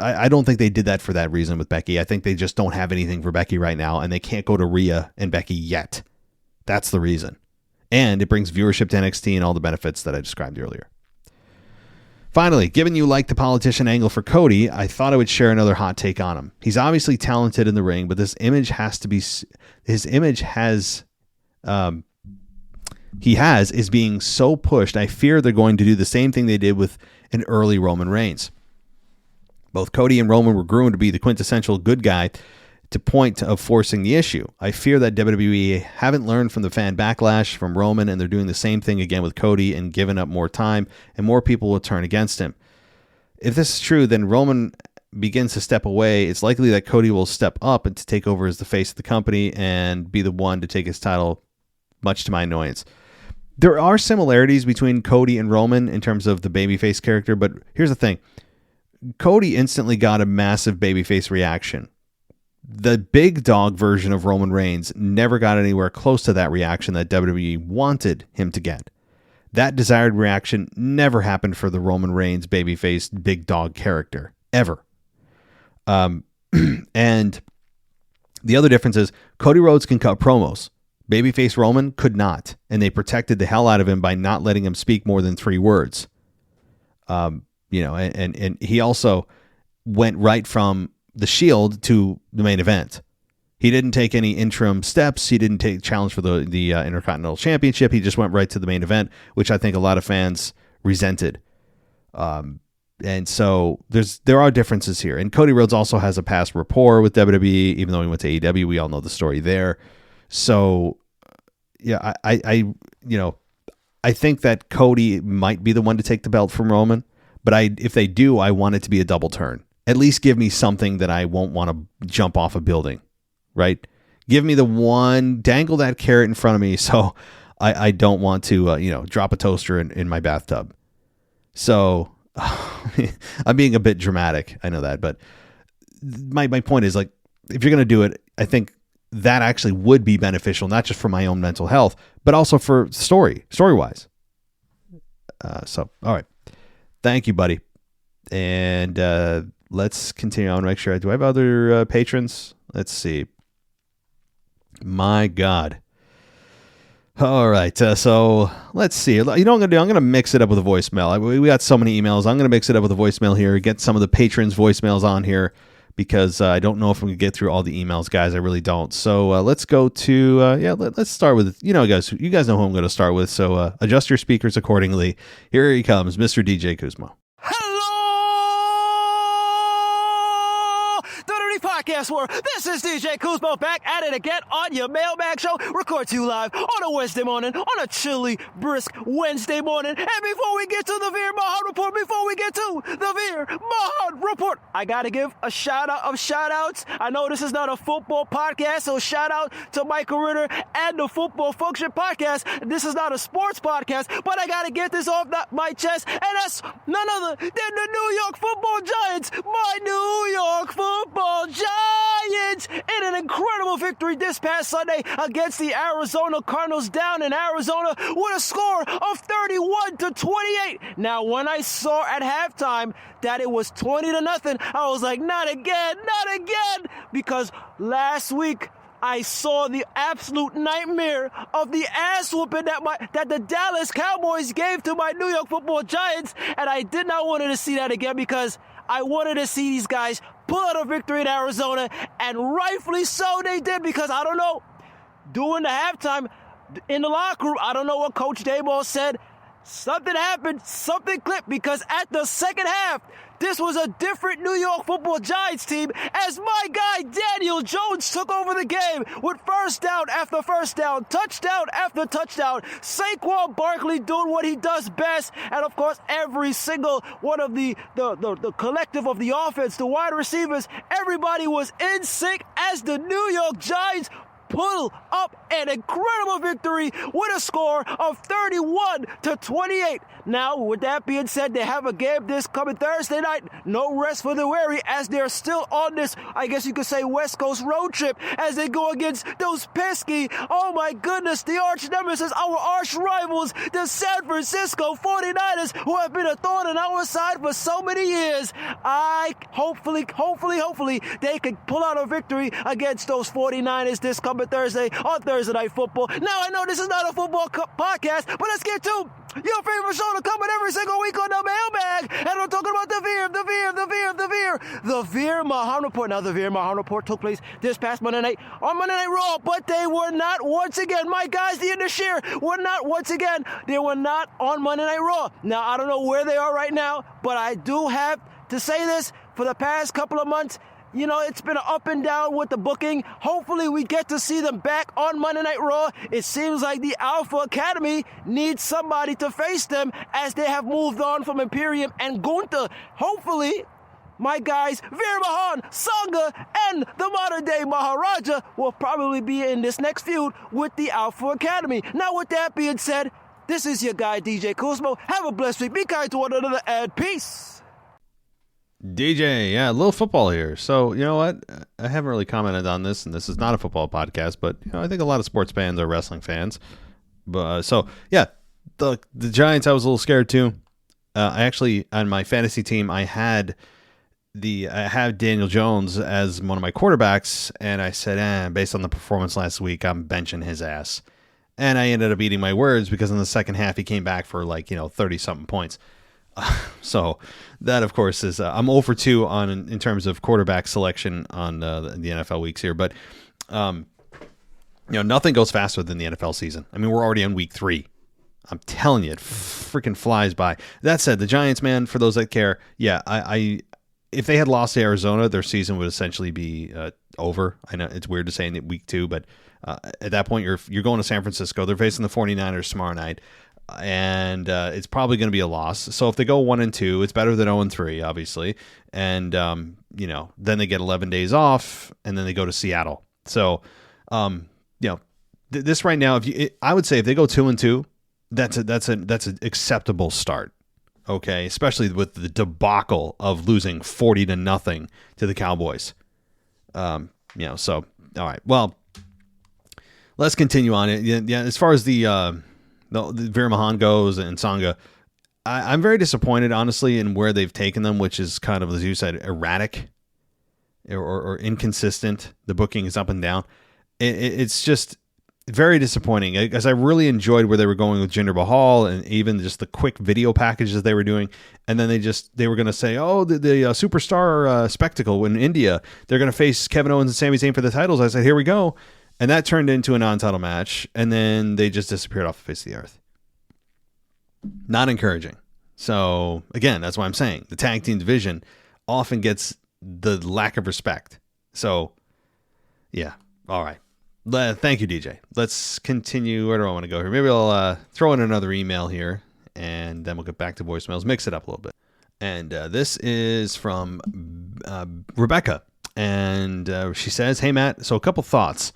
I don't think they did that for that reason with Becky. I think they just don't have anything for Becky right now, and they can't go to Rhea and Becky yet. That's the reason. And it brings viewership to NXT and all the benefits that I described earlier. Finally, given you like the politician angle for Cody, I thought I would share another hot take on him. He's obviously talented in the ring, but he is being so pushed. I fear they're going to do the same thing they did with an early Roman Reigns. Both Cody and Roman were groomed to be the quintessential good guy to point of forcing the issue. I fear that WWE haven't learned from the fan backlash from Roman, and they're doing the same thing again with Cody and giving up more time, and more people will turn against him. If this is true, then Roman begins to step away. It's likely that Cody will step up and to take over as the face of the company and be the one to take his title, much to my annoyance. There are similarities between Cody and Roman in terms of the babyface character, but here's the thing. Cody instantly got a massive babyface reaction. The big dog version of Roman Reigns never got anywhere close to that reaction that WWE wanted him to get. That desired reaction never happened for the Roman Reigns babyface big dog character, ever. And the other difference is Cody Rhodes can cut promos. Babyface Roman could not, and they protected the hell out of him by not letting him speak more than 3 words. And he also went right from the Shield to the main event. He didn't take any interim steps. He didn't take challenge for the Intercontinental Championship. He just went right to the main event, which I think a lot of fans resented. And so there are differences here. And Cody Rhodes also has a past rapport with WWE, even though he went to AEW. We all know the story there. So, yeah, I think that Cody might be the one to take the belt from Roman. But if they do, I want it to be a double turn. At least give me something that I won't want to jump off a building, right? Give me the one, dangle that carrot in front of me so I don't want to, drop a toaster in my bathtub. So I'm being a bit dramatic. I know that. But my point is, like, if you're going to do it, I think that actually would be beneficial, not just for my own mental health, but also for story-wise. So, all right. Thank you, buddy. And let's continue on. Make sure. Do I have other patrons? Let's see. My God. All right. So let's see. You know what I'm going to do? I'm going to mix it up with a voicemail. We got so many emails. I'm going to mix it up with a voicemail here. Get some of the patrons' voicemails on here because I don't know if we can get through all the emails, guys. I really don't. So let's go to, let's start with, you guys know who I'm going to start with. So adjust your speakers accordingly. Here he comes, Mr. DJ Kuzmo. Podcast World. This is DJ Kuzmo back at it again on your Mailbag show. Record to you live on a Wednesday morning, on a chilly, brisk Wednesday morning. And before we get to the Veer Mahan Report, I gotta give a shout out of shout outs. I know this is not a football podcast, so shout out to Michael Ritter and the Football Function podcast. This is not a sports podcast, but I gotta get this off my chest, and that's none other than the New York Football Giants. My New York Football Giants in an incredible victory this past Sunday against the Arizona Cardinals down in Arizona with a score of 31-28. Now, when I saw at halftime that it was 20-0, I was like, not again, because last week I saw the absolute nightmare of the ass whooping that the Dallas Cowboys gave to my New York Football Giants, and I did not want to see that again because I wanted to see these guys pull out a victory in Arizona, and rightfully so they did, because I don't know, during the halftime in the locker room, I don't know what Coach Daboll said. Something happened, something clicked, because at the second half, this was a different New York Football Giants team as my guy Daniel Jones took over the game with first down after first down, touchdown after touchdown, Saquon Barkley doing what he does best, and of course every single one of the collective of the offense, the wide receivers, everybody was in sync as the New York Giants pull up an incredible victory with a score of 31-28. Now, with that being said, they have a game this coming Thursday night. No rest for the weary as they're still on this, I guess you could say, West Coast road trip as they go against those pesky, oh my goodness, the arch nemesis, our arch rivals, the San Francisco 49ers, who have been a thorn in our side for so many years. Hopefully, they can pull out a victory against those 49ers this coming Thursday on Thursday Night Football. Now, I know this is not a football podcast, but let's get to your favorite show to come in every single week on the Mailbag. And I'm talking about the Veer Mahan Report. Now, the Veer Mahan Report took place this past Monday night on Monday Night Raw, but they were not once again, my guys, the Indashir, they were not on Monday Night Raw. Now, I don't know where they are right now, but I do have to say this. For the past couple of months, it's been up and down with the booking. Hopefully we get to see them back on Monday Night Raw. It seems like the Alpha Academy needs somebody to face them as they have moved on from Imperium and Gunther. Hopefully, my guys, Veer Mahan, Sangha, and the modern-day Maharaja will probably be in this next feud with the Alpha Academy. Now, with that being said, this is your guy, DJ Kuzmo. Have a blessed week. Be kind to one another, and peace. DJ, yeah, a little football here. So, you know what? I haven't really commented on this, and this is not a football podcast, but I think a lot of sports fans are wrestling fans. But the Giants, I was a little scared too. I actually, on my fantasy team, I have Daniel Jones as one of my quarterbacks, and I said, based on the performance last week, I'm benching his ass. And I ended up eating my words because in the second half, he came back for 30-something points. So that, of course, is I'm 0 for 2 in terms of quarterback selection on the NFL weeks here. But, nothing goes faster than the NFL season. I mean, we're already on week 3. I'm telling you, it freaking flies by. That said, the Giants, man, for those that care, yeah, if they had lost to Arizona, their season would essentially be over. I know it's weird to say in week 2, but at that point, you're going to San Francisco. They're facing the 49ers tomorrow night. And it's probably going to be a loss. So if they go 1-2, it's better than 0-3, obviously. And then they get 11 days off, and then they go to Seattle. So, this right now, I would say if they go 2-2, that's an acceptable start. Okay, especially with the debacle of losing 40-0 to the Cowboys. So all right. Well, let's continue on it. Yeah. As far as the Veer Mahan goes and Sangha, I'm very disappointed, honestly, in where they've taken them, which is kind of, as you said, erratic or inconsistent. The booking is up and down. It's just very disappointing, because I really enjoyed where they were going with Jinder Mahal and even just the quick video packages they were doing. And then they were going to say, oh, the superstar spectacle in India, they're going to face Kevin Owens and Sami Zayn for the titles. I said, here we go. And that turned into a non-title match. And then they just disappeared off the face of the earth. Not encouraging. So again, that's why I'm saying the tag team division often gets the lack of respect. So yeah. All right. Thank you, DJ. Let's continue. Where do I want to go here? Maybe I'll throw in another email here, and then we'll get back to voicemails, mix it up a little bit. And this is from Rebecca. And she says, hey, Matt, so a couple thoughts.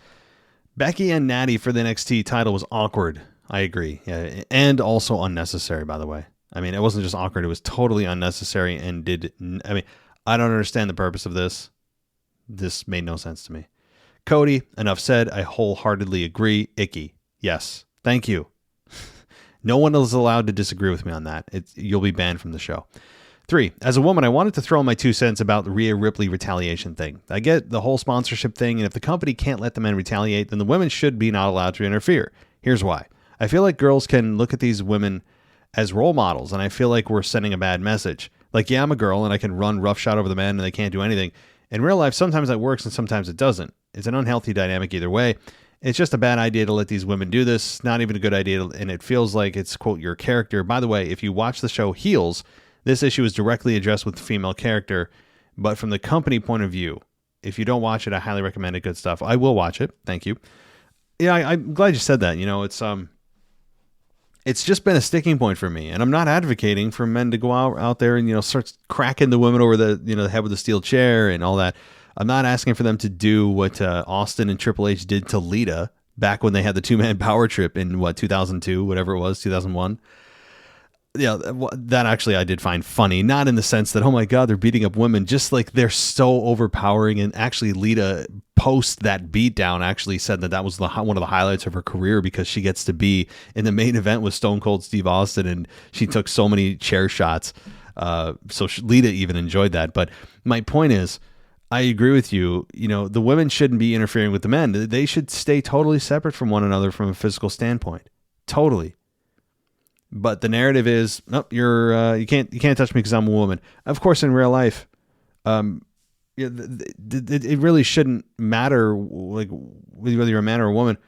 Becky and Natty for the NXT title was awkward. I agree. Yeah, and also unnecessary, by the way. I mean, it wasn't just awkward. It was totally unnecessary and I don't understand the purpose of this. This made no sense to me. Cody, enough said. I wholeheartedly agree. Icky. Yes. Thank you. No one is allowed to disagree with me on that. You'll be banned from the show. 3, as a woman, I wanted to throw in my 2 cents about the Rhea Ripley retaliation thing. I get the whole sponsorship thing, and if the company can't let the men retaliate, then the women should be not allowed to interfere. Here's why. I feel like girls can look at these women as role models, and I feel like we're sending a bad message. Like, yeah, I'm a girl, and I can run roughshod over the men, and they can't do anything. In real life, sometimes that works, and sometimes it doesn't. It's an unhealthy dynamic either way. It's just a bad idea to let these women do this. Not even a good idea, and it feels like it's, quote, your character. By the way, if you watch the show Heels, this issue is directly addressed with the female character, but from the company point of view. If you don't watch it, I highly recommend it. Good stuff. I will watch it. Thank you. Yeah, I'm glad you said that. You know, it's just been a sticking point for me, and I'm not advocating for men to go out there and, you know, start cracking the women over the, you know, the head with a steel chair and all that. I'm not asking for them to do what Austin and Triple H did to Lita back when they had the 2-man power trip in 2002, whatever it was, 2001. Yeah, that actually I did find funny, not in the sense that, oh my God, they're beating up women, just like they're so overpowering. And actually Lita, post that beatdown, actually said that was one of the highlights of her career, because she gets to be in the main event with Stone Cold Steve Austin, and she took so many chair shots. Lita even enjoyed that. But my point is, I agree with you. You know, the women shouldn't be interfering with the men. They should stay totally separate from one another from a physical standpoint. Totally. But the narrative is, no, you can't touch me because I'm a woman. Of course, in real life, it really shouldn't matter, like, whether you're a man or a woman.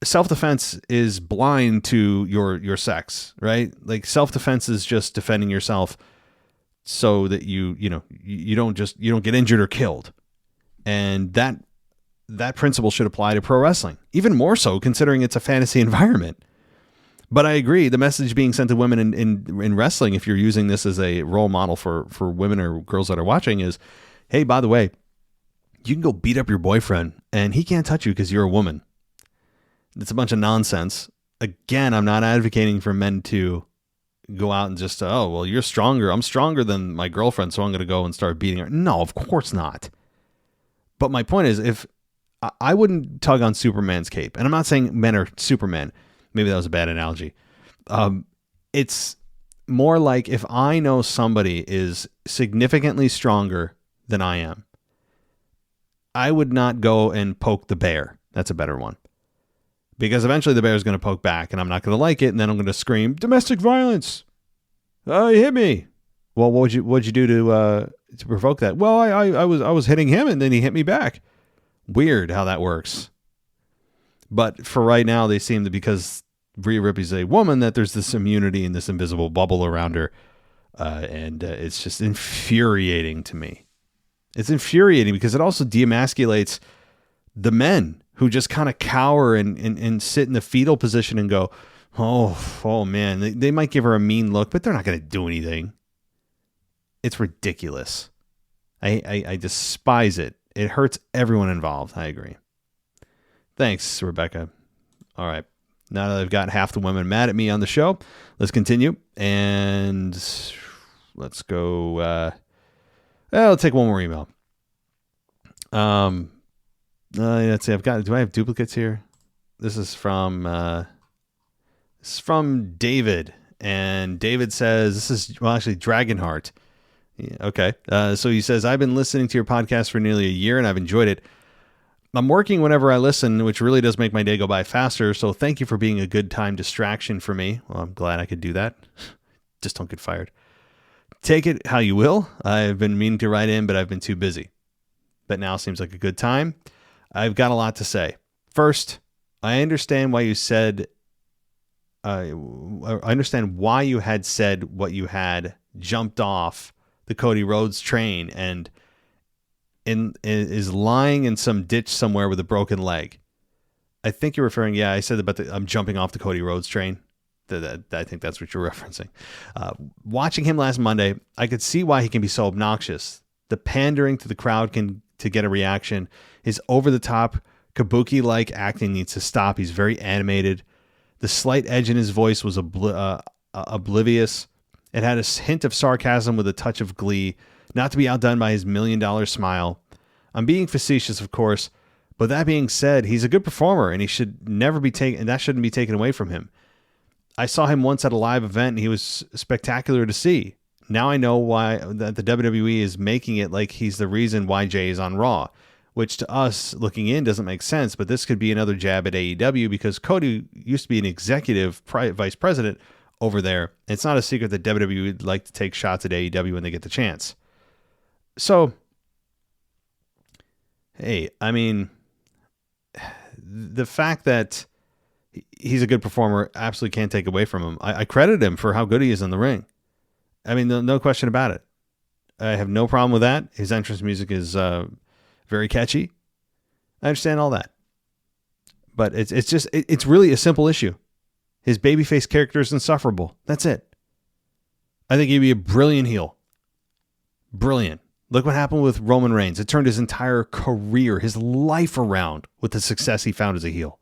Self-defense is blind to your sex, right? Like, self-defense is just defending yourself so that you don't get injured or killed. And that principle should apply to pro wrestling, even more so considering it's a fantasy environment. But I agree, the message being sent to women in wrestling, if you're using this as a role model for women or girls that are watching, is, hey, by the way, you can go beat up your boyfriend and he can't touch you because you're a woman. It's a bunch of nonsense. Again, I'm not advocating for men to go out and just, oh, well, you're stronger. I'm stronger than my girlfriend, so I'm going to go and start beating her. No, of course not. But my point is, if I wouldn't tug on Superman's cape, and I'm not saying men are Superman. Maybe that was a bad analogy. It's more like, if I know somebody is significantly stronger than I am, I would not go and poke the bear. That's a better one. Because eventually the bear is going to poke back, and I'm not going to like it, and then I'm going to scream, domestic violence. Oh, he hit me. Well, what'd you do to provoke that? Well, I was hitting him, and then he hit me back. Weird how that works. But for right now, they seem to, because Rhea Ripley's a woman, that there's this immunity and this invisible bubble around her. And it's just infuriating to me. It's infuriating because it also demasculates the men who just kind of cower and sit in the fetal position and go, oh man, they might give her a mean look, but they're not going to do anything. It's ridiculous. I despise it. It hurts everyone involved. I agree. Thanks, Rebecca. All right. Now that I've got half the women mad at me on the show, let's continue. And let's go. I'll take one more email. Let's see. Do I have duplicates here? This is from David. And David says, this is, well, actually, Dragonheart. Yeah, okay. So he says, I've been listening to your podcast for nearly a year and I've enjoyed it. I'm working whenever I listen, which really does make my day go by faster. So thank you for being a good time distraction for me. Well, I'm glad I could do that. Just don't get fired. Take it how you will. I've been meaning to write in, but I've been too busy. But now seems like a good time. I've got a lot to say. First, I understand why you said, I understand why you had said what you had, jumped off the Cody Rhodes train and is lying in some ditch somewhere with a broken leg. I think you're referring, I said about I'm jumping off the Cody Rhodes train. I think that's what you're referencing. Watching him last Monday, I could see why he can be so obnoxious. The pandering to the crowd to get a reaction. His over-the-top, kabuki-like acting needs to stop. He's very animated. The slight edge in his voice was oblivious. It had a hint of sarcasm with a touch of glee, not to be outdone by his $1 million smile. I'm being facetious, of course, but that being said, he's a good performer, and he should never be taken. And that shouldn't be taken away from him. I saw him once at a live event, and he was spectacular to see. Now I know why that the WWE is making it like he's the reason why Jay is on Raw, which to us looking in doesn't make sense. But this could be another jab at AEW because Cody used to be an executive vice president over there. It's not a secret that WWE would like to take shots at AEW when they get the chance. So, hey, I mean, the fact that he's a good performer absolutely can't take away from him. I credit him for how good he is in the ring. I mean, no question about it. I have no problem with that. His entrance music is very catchy. I understand all that. But it's really a simple issue. His babyface character is insufferable. That's it. I think he'd be a brilliant heel. Brilliant. Look what happened with Roman Reigns. It turned his entire career, his life around with the success he found as a heel.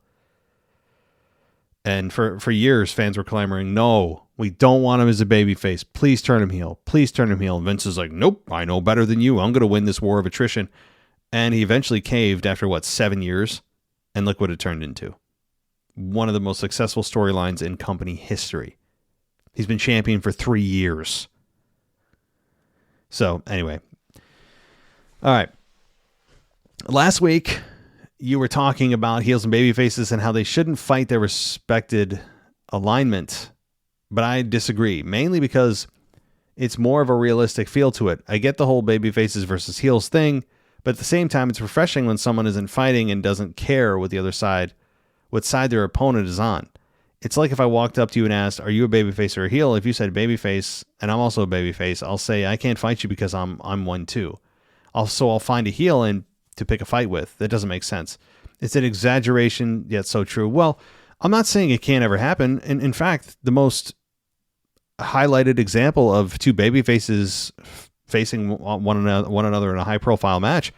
And for years, fans were clamoring, no, we don't want him as a babyface. Please turn him heel. Please turn him heel. And Vince is like, nope, I know better than you. I'm going to win this war of attrition. And he eventually caved after, 7 years? And look what it turned into. One of the most successful storylines in company history. He's been champion for 3 years. So, anyway. All right. Last week, you were talking about heels and babyfaces and how they shouldn't fight their respected alignment. But I disagree, mainly because it's more of a realistic feel to it. I get the whole babyfaces versus heels thing, but at the same time, it's refreshing when someone isn't fighting and doesn't care what what side their opponent is on. It's like if I walked up to you and asked, are you a babyface or a heel? If you said babyface and I'm also a babyface, I'll say I can't fight you because I'm one too. Also, I'll find a heel and to pick a fight with. That doesn't make sense. It's an exaggeration, yet so true. Well, I'm not saying it can't ever happen. And in fact, the most highlighted example of two babyfaces facing one another in a high-profile match,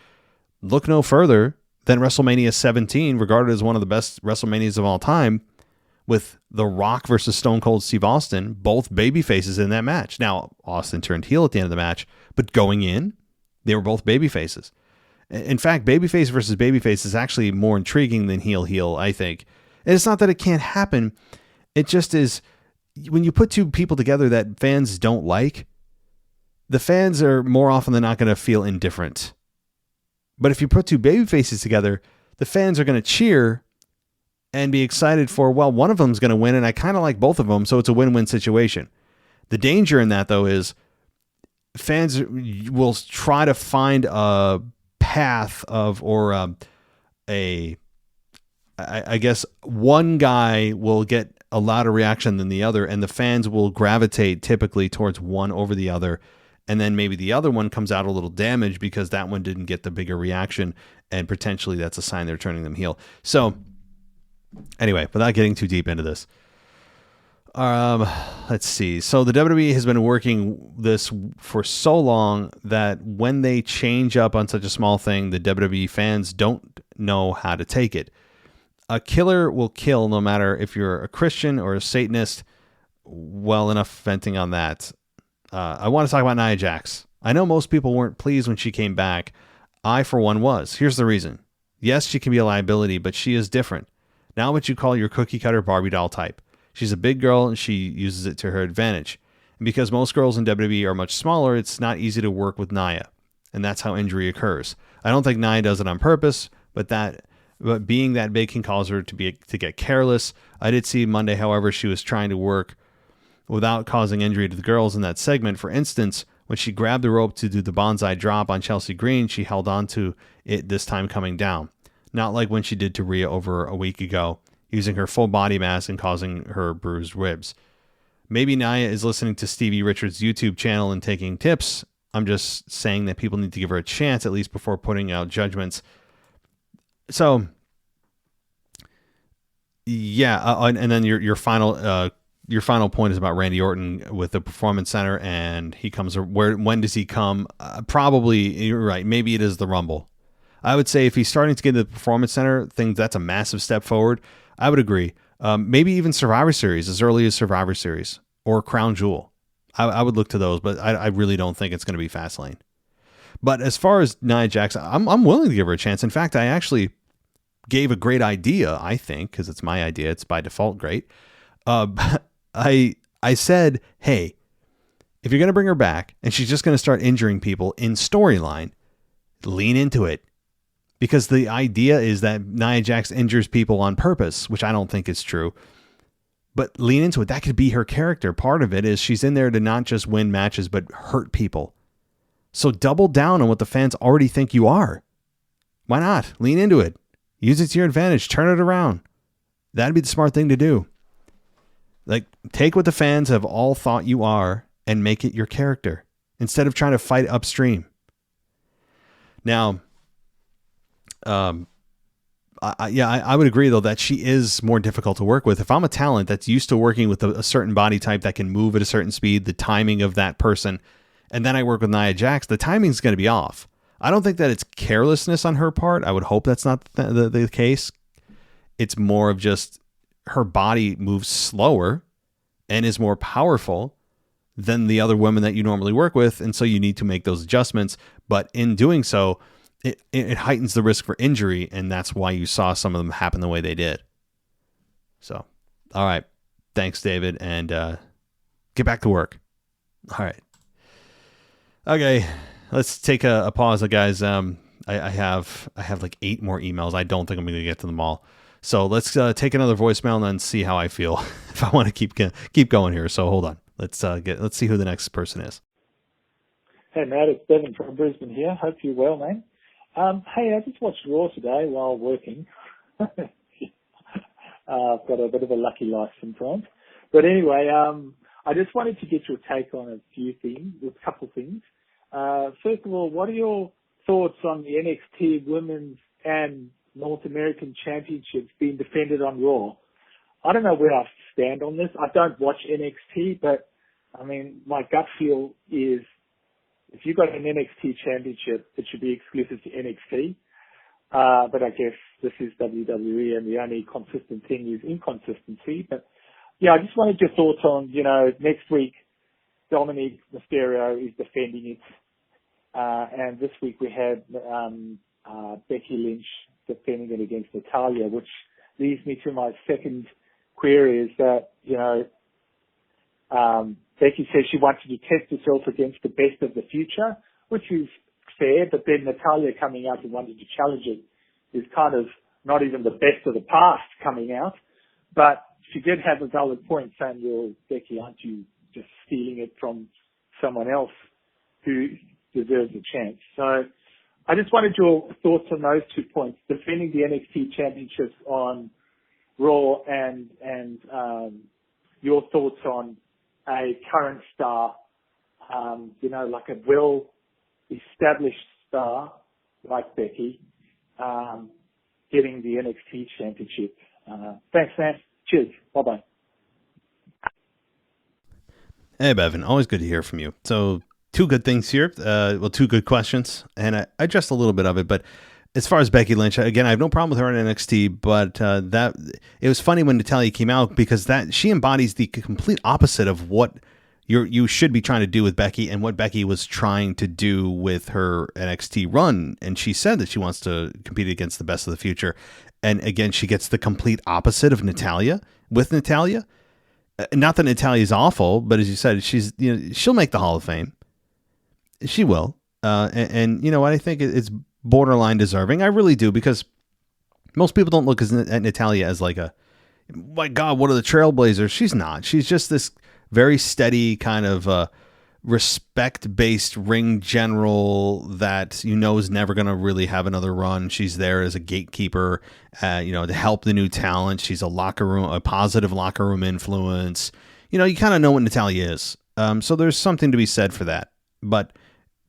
look no further than WrestleMania 17, regarded as one of the best WrestleManias of all time, with The Rock versus Stone Cold Steve Austin, both babyfaces in that match. Now, Austin turned heel at the end of the match, but going in, they were both babyfaces. In fact, babyface versus babyface is actually more intriguing than heel, I think. And it's not that it can't happen. It just is, when you put two people together that fans don't like, the fans are more often than not going to feel indifferent. But if you put two babyfaces together, the fans are going to cheer and be excited for, well, one of them's going to win, and I kind of like both of them, so it's a win-win situation. The danger in that, though, is fans will try to find a path of, or I guess one guy will get a louder reaction than the other, and the fans will gravitate typically towards one over the other, and then maybe the other one comes out a little damaged because that one didn't get the bigger reaction, and potentially that's a sign they're turning them heel. So anyway, without getting too deep into this, let's see. So the WWE has been working this for so long that when they change up on such a small thing, the WWE fans don't know how to take it. A killer will kill no matter if you're a Christian or a Satanist. Well, enough venting on that. I want to talk about Nia Jax. I know most people weren't pleased when she came back. I, for one, was. Here's the reason. Yes, she can be a liability, but she is different. Not what you call your cookie-cutter Barbie doll type. She's a big girl and she uses it to her advantage. And because most girls in WWE are much smaller, it's not easy to work with Nia. And that's how injury occurs. I don't think Nia does it on purpose, but being that big can cause her to get careless. I did see Monday, however, she was trying to work without causing injury to the girls in that segment. For instance, when she grabbed the rope to do the bonsai drop on Chelsea Green, she held on to it this time coming down. Not like when she did to Rhea over a week ago, using her full body mass and causing her bruised ribs. Maybe Nia is listening to Stevie Richards' YouTube channel and taking tips. I'm just saying that people need to give her a chance, at least before putting out judgments. So, yeah, and then your final point is about Randy Orton with the Performance Center, and he comes. When does he come? Probably, you're right. Maybe it is the Rumble. I would say if he's starting to get to the Performance Center, that's a massive step forward. I would agree. Maybe even Survivor Series, as early as Survivor Series or Crown Jewel. I would look to those, but I really don't think it's going to be Fastlane. But as far as Nia Jax, I'm willing to give her a chance. In fact, I actually gave a great idea, I think, because it's my idea. It's by default great. I said, hey, if you're going to bring her back and she's just going to start injuring people in storyline, lean into it. Because the idea is that Nia Jax injures people on purpose, which I don't think is true. But lean into it. That could be her character. Part of it is she's in there to not just win matches, but hurt people. So double down on what the fans already think you are. Why not? Lean into it. Use it to your advantage. Turn it around. That'd be the smart thing to do. Like, take what the fans have all thought you are and make it your character instead of trying to fight upstream. Now, I would agree, though, that she is more difficult to work with. If I'm a talent that's used to working with a certain body type that can move at a certain speed, the timing of that person, and then I work with Nia Jax, the timing's going to be off. I don't think that it's carelessness on her part. I would hope that's not the case. It's more of just her body moves slower and is more powerful than the other women that you normally work with, and so you need to make those adjustments. But in doing so, it heightens the risk for injury, and that's why you saw some of them happen the way they did. So, all right. Thanks, David, and get back to work. All right. Okay, let's take a pause, guys. I have like 8 more emails. I don't think I'm going to get to them all. So let's take another voicemail and then see how I feel if I want to keep going here. So hold on. Let's see who the next person is. Hey, Matt, it's Devin from Brisbane here. Hope you're well, man. Hey, I just watched Raw today while working. I've got a bit of a lucky life sometimes. But anyway, I just wanted to get your take on a couple things. First of all, what are your thoughts on the NXT Women's and North American Championships being defended on Raw? I don't know where I stand on this. I don't watch NXT, but I mean, my gut feel is if you've got an NXT championship, it should be exclusive to NXT. But I guess this is WWE and the only consistent thing is inconsistency. But yeah, I just wanted your thoughts on, next week, Dominic Mysterio is defending it. And this week we had Becky Lynch defending it against Natalya, which leads me to my second query is that, Becky says she wanted to test herself against the best of the future, which is fair, but then Natalya coming out and wanting to challenge it is kind of not even the best of the past coming out. But she did have a valid point saying, well, Becky, aren't you just stealing it from someone else who deserves a chance? So I just wanted your thoughts on those 2 points, defending the NXT championships on Raw and your thoughts on a current star, like a well-established star like Becky, getting the NXT championship. Thanks, man. Cheers. Bye-bye. Hey, Bevan. Always good to hear from you. So 2 good things here. 2 good questions. And I addressed a little bit of it, but as far as Becky Lynch, again, I have no problem with her in NXT, but that it was funny when Natalya came out because that she embodies the complete opposite of what you should be trying to do with Becky and what Becky was trying to do with her NXT run. And she said that she wants to compete against the best of the future. And again, she gets the complete opposite of Natalya with Natalya. Not that Natalia's awful, but as you said, she'll make the Hall of Fame. She will. And you know what? I think it's borderline deserving. I really do, because most people don't look at Natalia as like my God, what are the Trailblazers? She's not. She's just this very steady kind of respect-based ring general that is never going to really have another run. She's there as a gatekeeper, to help the new talent. She's a positive locker room influence. You kind of know what Natalia is. So there's something to be said for that. But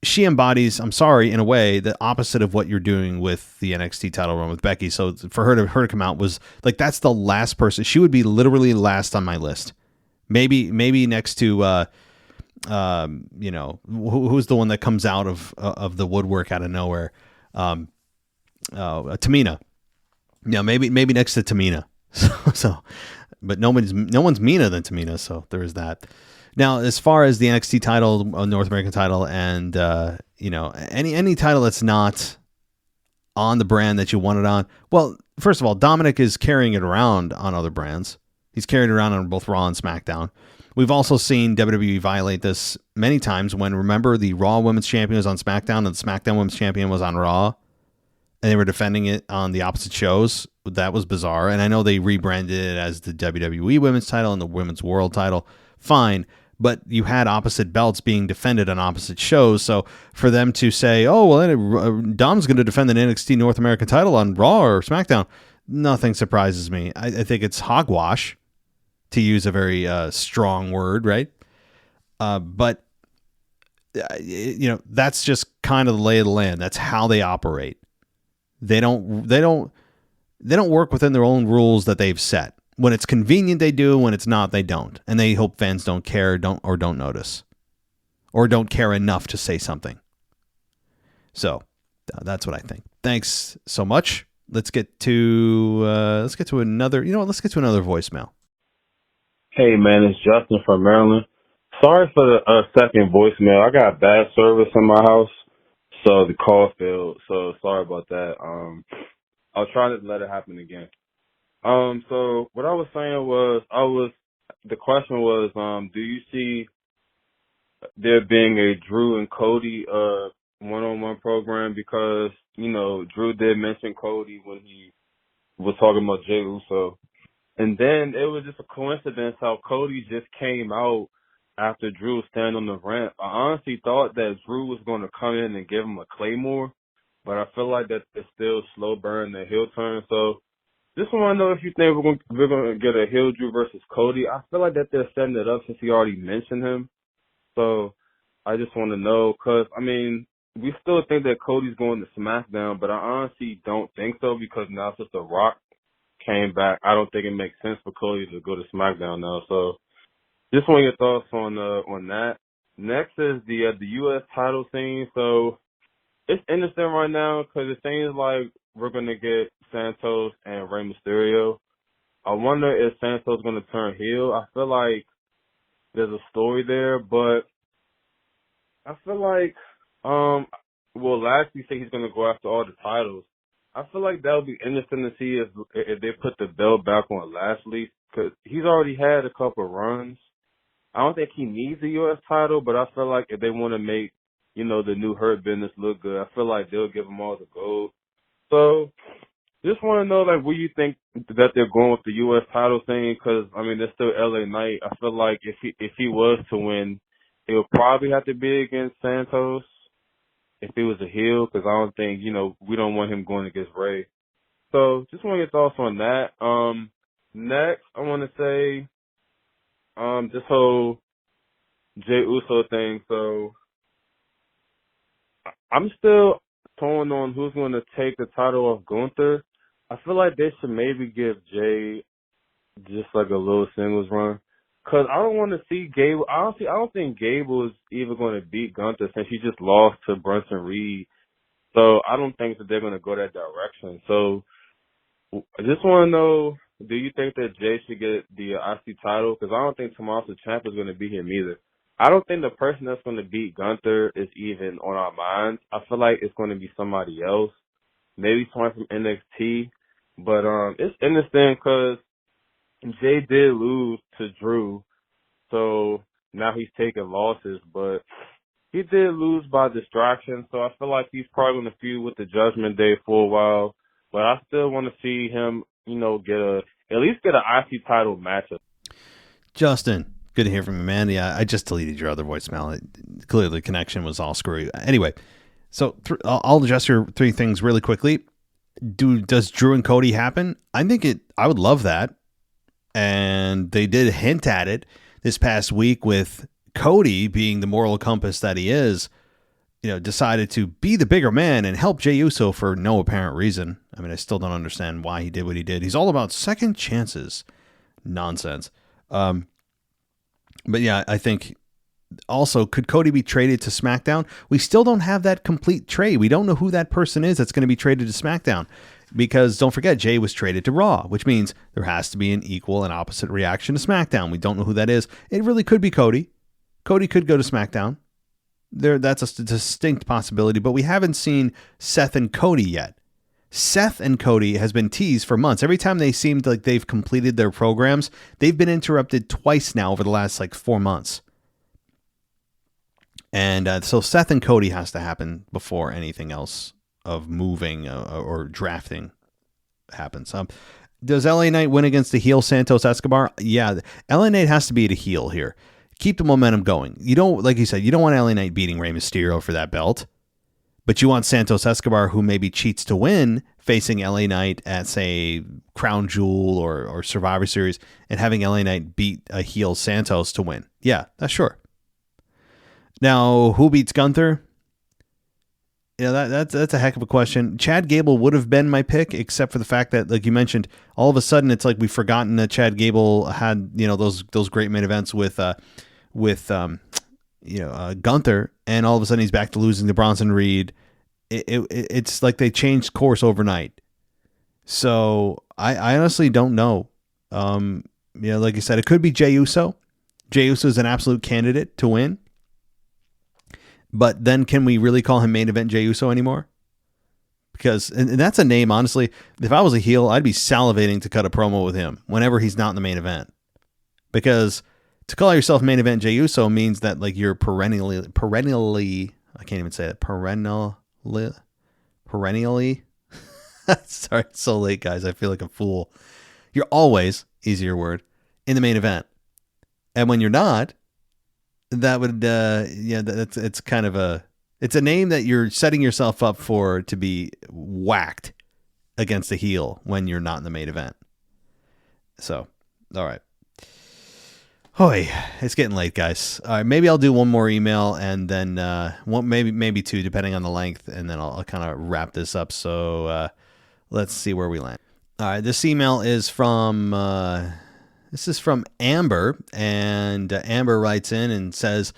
she embodies, I'm sorry, in a way, the opposite of what you're doing with the NXT title run with Becky. So for her to come out was like, that's the last person. She would be literally last on my list. Maybe next to, who's the one that comes out of the woodwork out of nowhere? Tamina. Yeah, maybe next to Tamina. But no one's meaner than Tamina. So there is that. Now, as far as the NXT title, North American title, and any title that's not on the brand that you want it on, well, first of all, Dominic is carrying it around on other brands. He's carried it around on both Raw and SmackDown. We've also seen WWE violate this many times when, remember, the Raw Women's Champion was on SmackDown and the SmackDown Women's Champion was on Raw, and they were defending it on the opposite shows. That was bizarre. And I know they rebranded it as the WWE Women's title and the Women's World title. Fine. But you had opposite belts being defended on opposite shows. So for them to say, oh, well, Dom's going to defend an NXT North American title on Raw or SmackDown, nothing surprises me. I think it's hogwash, to use a very strong word, right? But that's just kind of the lay of the land. That's how they operate. They don't work within their own rules that they've set. When it's convenient, they do. When it's not, they don't. And they hope fans don't care, don't notice, or don't care enough to say something. So that's what I think. Thanks so much. Let's get to another. Let's get to another voicemail. Hey man, it's Justin from Maryland. Sorry for the second voicemail. I got bad service in my house, so the call failed. So sorry about that. I'll try to let it happen again. So what I was saying was, the question was, do you see there being a Drew and Cody, one-on-one program? Because, Drew did mention Cody when he was talking about Jey Uso. And then it was just a coincidence how Cody just came out after Drew standing on the ramp. I honestly thought that Drew was going to come in and give him a Claymore, but I feel like that it's still slow burn, the heel turn. So, just want to know if you think we're going to get a heel Drew versus Cody. I feel like that they're setting it up since he already mentioned him. So I just want to know, because, we still think that Cody's going to SmackDown, but I honestly don't think so, because now since The Rock came back, I don't think it makes sense for Cody to go to SmackDown now. So just want your thoughts on that. Next is the U.S. title scene. So it's interesting right now because it seems like we're going to get Santos and Rey Mysterio. I wonder if Santos going to turn heel. I feel like there's a story there, but I feel like, Lashley said he's going to go after all the titles. I feel like that would be interesting to see if they put the belt back on Lashley, because he's already had a couple of runs. I don't think he needs a U.S. title, but I feel like if they want to make, the new Hurt Business look good, I feel like they'll give them all the gold. So, just want to know, where you think that they're going with the U.S. title thing, because, there's still LA Knight. I feel like if he was to win, it would probably have to be against Santos if he was a heel, because I don't think, we don't want him going against Ray. So, just want your thoughts on that. Next, I want to say, this whole Jey Uso thing. So, I'm still torn on who's going to take the title off Gunther. I feel like they should maybe give Jay just a little singles run. Because I don't want to see Gable. Honestly, I don't think Gable is even going to beat Gunther since he just lost to Brunson Reed. So I don't think that they're going to go that direction. So I just want to know, do you think that Jay should get the IC title? Because I don't think Tommaso Ciampa is going to beat him either. I don't think the person that's going to beat Gunther is even on our minds. I feel like it's going to be somebody else, maybe someone from NXT. But it's interesting because Jay did lose to Drew, so now he's taking losses, but he did lose by distraction, so I feel like he's probably going to feud with the Judgment Day for a while, but I still want to see him, at least get an IC title matchup. Justin, good to hear from you, man. Yeah, I just deleted your other voicemail. Clearly the connection was all screwy. Anyway, so I'll address your three things really quickly. Does Drew and Cody happen? I would love that. And they did hint at it this past week with Cody being the moral compass that he is, decided to be the bigger man and help Jey Uso for no apparent reason. I mean, I still don't understand why he did what he did. He's all about second chances. Nonsense. But yeah, I think also, could Cody be traded to SmackDown? We still don't have that complete trade. We don't know who that person is that's going to be traded to SmackDown. Because don't forget, Jay was traded to Raw, which means there has to be an equal and opposite reaction to SmackDown. We don't know who that is. It really could be Cody. Cody could go to SmackDown. That's a distinct possibility, but we haven't seen Seth and Cody yet. Seth and Cody has been teased for months. Every time they seemed like they've completed their programs, they've been interrupted twice now over the last 4 months. And so Seth and Cody has to happen before anything else of moving or drafting happens. Does LA Knight win against the heel Santos Escobar? Yeah, LA Knight has to be the heel here. Keep the momentum going. You don't, like you said, you don't want LA Knight beating Rey Mysterio for that belt, but you want Santos Escobar, who maybe cheats to win, facing LA Knight at, say, Crown Jewel or Survivor Series, and having LA Knight beat a heel Santos to win. Yeah, that's sure. Now, who beats Gunther? That's a heck of a question. Chad Gable would have been my pick, except for the fact that, like you mentioned, all of a sudden it's like we've forgotten that Chad Gable had those great main events with Gunther, and all of a sudden he's back to losing to Bronson Reed. It's like they changed course overnight. So I honestly don't know. Like I said, it could be Jey Uso. Jey Uso is an absolute candidate to win. But then can we really call him main event Jey Uso anymore? Because, and that's a name, honestly, if I was a heel, I'd be salivating to cut a promo with him whenever he's not in the main event. Because to call yourself main event Jey Uso means that you're perennially, I can't even say it, perennially. Sorry, it's so late, guys. I feel like a fool. You're always, easier word, in the main event. And when you're not, that would, it's kind of it's a name that you're setting yourself up for to be whacked against a heel when you're not in the main event. So, all right. Hoy, it's getting late, guys. All right, maybe I'll do one more email and then maybe two, depending on the length, and then I'll kind of wrap this up. So let's see where we land. All right, this email is from Amber, and Amber writes in and says,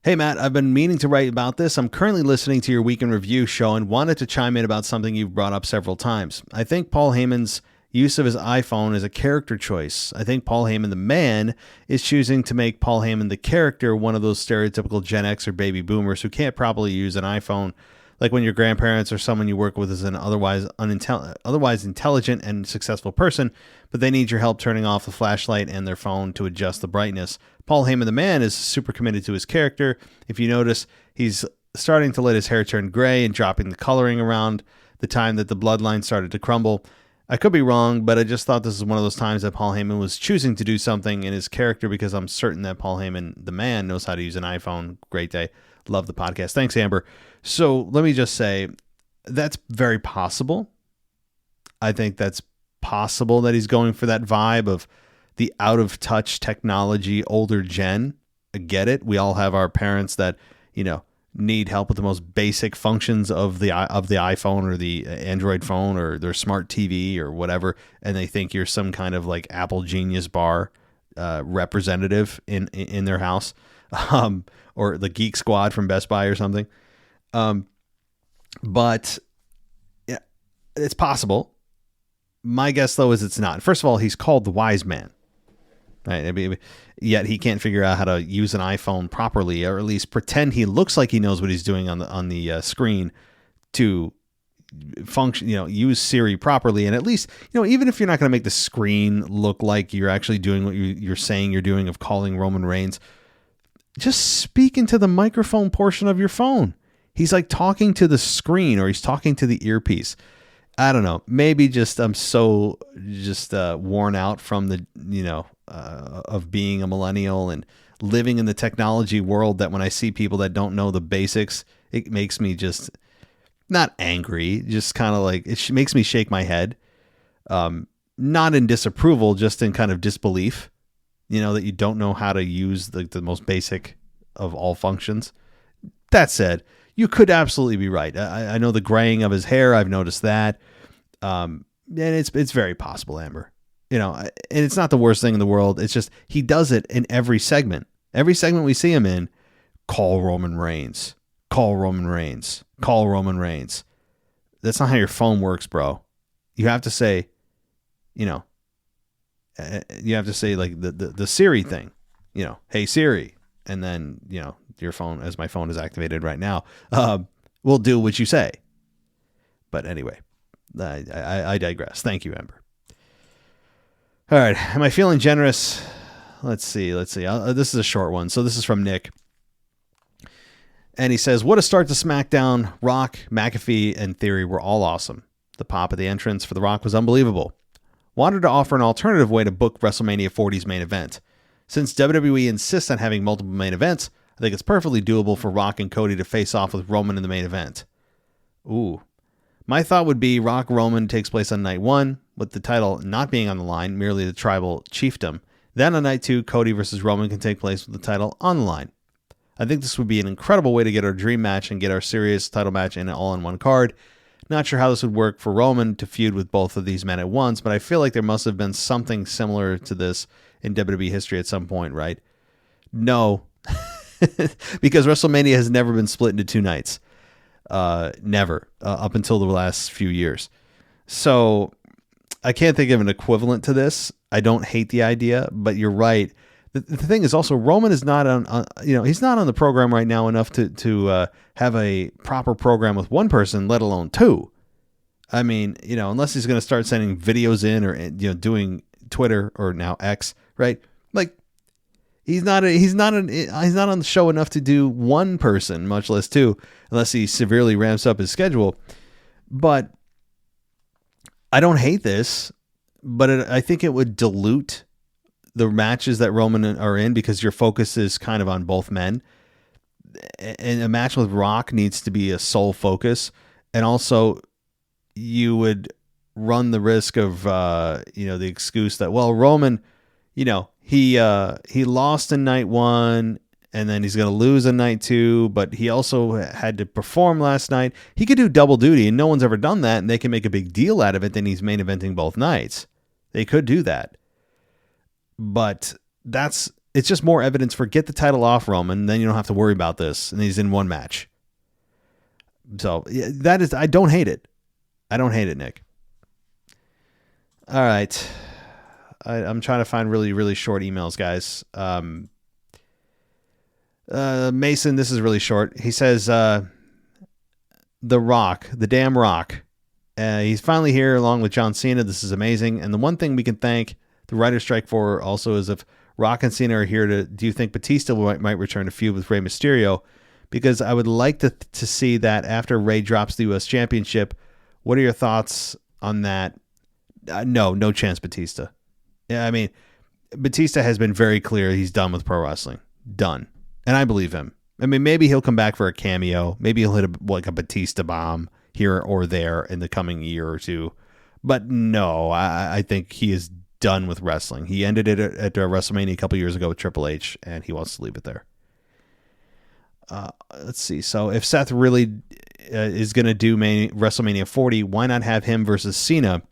"Hey, Matt, I've been meaning to write about this. I'm currently listening to your Week in Review show and wanted to chime in about something you've brought up several times. I think Paul Heyman's use of his iPhone is a character choice. I think Paul Heyman, the man, is choosing to make Paul Heyman, the character, one of those stereotypical Gen X or baby boomers who can't properly use an iPhone, like when your grandparents or someone you work with is an otherwise intelligent and successful person, but they need your help turning off the flashlight and their phone to adjust the brightness. Paul Heyman, the man, is super committed to his character. If you notice, he's starting to let his hair turn gray and dropping the coloring around the time that the bloodline started to crumble. I could be wrong, but I just thought this is one of those times that Paul Heyman was choosing to do something in his character, because I'm certain that Paul Heyman, the man, knows how to use an iPhone. Great day. Love the podcast. Thanks, Amber. So let me just say, that's very possible. I think that's possible that he's going for that vibe of the out-of-touch technology, older gen. I get it. We all have our parents that, need help with the most basic functions of the iPhone or the Android phone or their smart TV or whatever, and they think you're some kind of Apple Genius Bar representative in their house, or the Geek Squad from Best Buy or something. But yeah, it's possible. My guess, though, is it's not. First of all, he's called the wise man, right? Yet he can't figure out how to use an iPhone properly, or at least pretend he looks like he knows what he's doing on the screen to function, use Siri properly. And at least, even if you're not going to make the screen look like you're actually doing what you're saying you're doing of calling Roman Reigns, just speak into the microphone portion of your phone. He's like talking to the screen, or he's talking to the earpiece. I don't know. Maybe just I'm so worn out from the, of being a millennial and living in the technology world that when I see people that don't know the basics, it makes me just not angry, just kind of like it makes me shake my head. Not in disapproval, just in kind of disbelief, that you don't know how to use the most basic of all functions. That said, you could absolutely be right. I know the graying of his hair. I've noticed that. And it's very possible, Amber. And it's not the worst thing in the world. It's just he does it in every segment. Every segment we see him in, call Roman Reigns. Call Roman Reigns. Call Roman Reigns. That's not how your phone works, bro. You have to say, you have to say like the Siri thing, hey Siri. And then, your phone, as my phone is activated right now, will do what you say. But anyway, I digress. Thank you, Amber. All right. Am I feeling generous? Let's see. This is a short one. So this is from Nick. And he says, what a start to SmackDown. Rock, McAfee, and Theory were all awesome. The pop of the entrance for The Rock was unbelievable. Wanted to offer an alternative way to book WrestleMania 40's main event. Since WWE insists on having multiple main events, I think it's perfectly doable for Rock and Cody to face off with Roman in the main event. Ooh. My thought would be Rock Roman takes place on night 1, with the title not being on the line, merely the tribal chiefdom. Then on night 2, Cody versus Roman can take place with the title on the line. I think this would be an incredible way to get our dream match and get our serious title match in all in one card. Not sure how this would work for Roman to feud with both of these men at once, but I feel like there must have been something similar to this in WWE history at some point, right? No, because WrestleMania has never been split into 2 nights. Never, up until the last few years. So I can't think of an equivalent to this. I don't hate the idea, but you're right. The thing is also Roman is not on he's not on the program right now enough to have a proper program with one person, let alone 2. I mean, unless he's going to start sending videos in or doing Twitter or now X, right? Like he's not on the show enough to do one person, much less 2, unless he severely ramps up his schedule. But I don't hate this, but I think it would dilute the matches that Roman are in because your focus is kind of on both men. And a match with Rock needs to be a sole focus. And also you would run the risk of, the excuse that, well, Roman, he lost in night 1 and then he's going to lose in night 2, but he also had to perform last night. He could do double duty and no one's ever done that. And they can make a big deal out of it. Then he's main eventing both nights. They could do that. But it's just more evidence for get the title off Roman. Then you don't have to worry about this. And he's in one match. So I don't hate it. I don't hate it, Nick. All right. I'm trying to find really, really short emails, guys. Mason, this is really short. He says, The Rock, the damn Rock. He's finally here along with John Cena. This is amazing. And the one thing we can thank the writer's strike for also is if Rock and Cena are here do you think Batista might return to feud with Rey Mysterio? Because I would like to see that after Rey drops the U.S. Championship. What are your thoughts on that? No chance, Batista. Yeah, I mean, Batista has been very clear he's done with pro wrestling. Done. And I believe him. I mean, maybe he'll come back for a cameo. Maybe he'll hit a Batista bomb here or there in the coming year or 2. But no, I think he is done with wrestling. He ended it at WrestleMania a couple years ago with Triple H, and he wants to leave it there. Let's see. So if Seth really is going to do WrestleMania 40, why not have him versus Cena?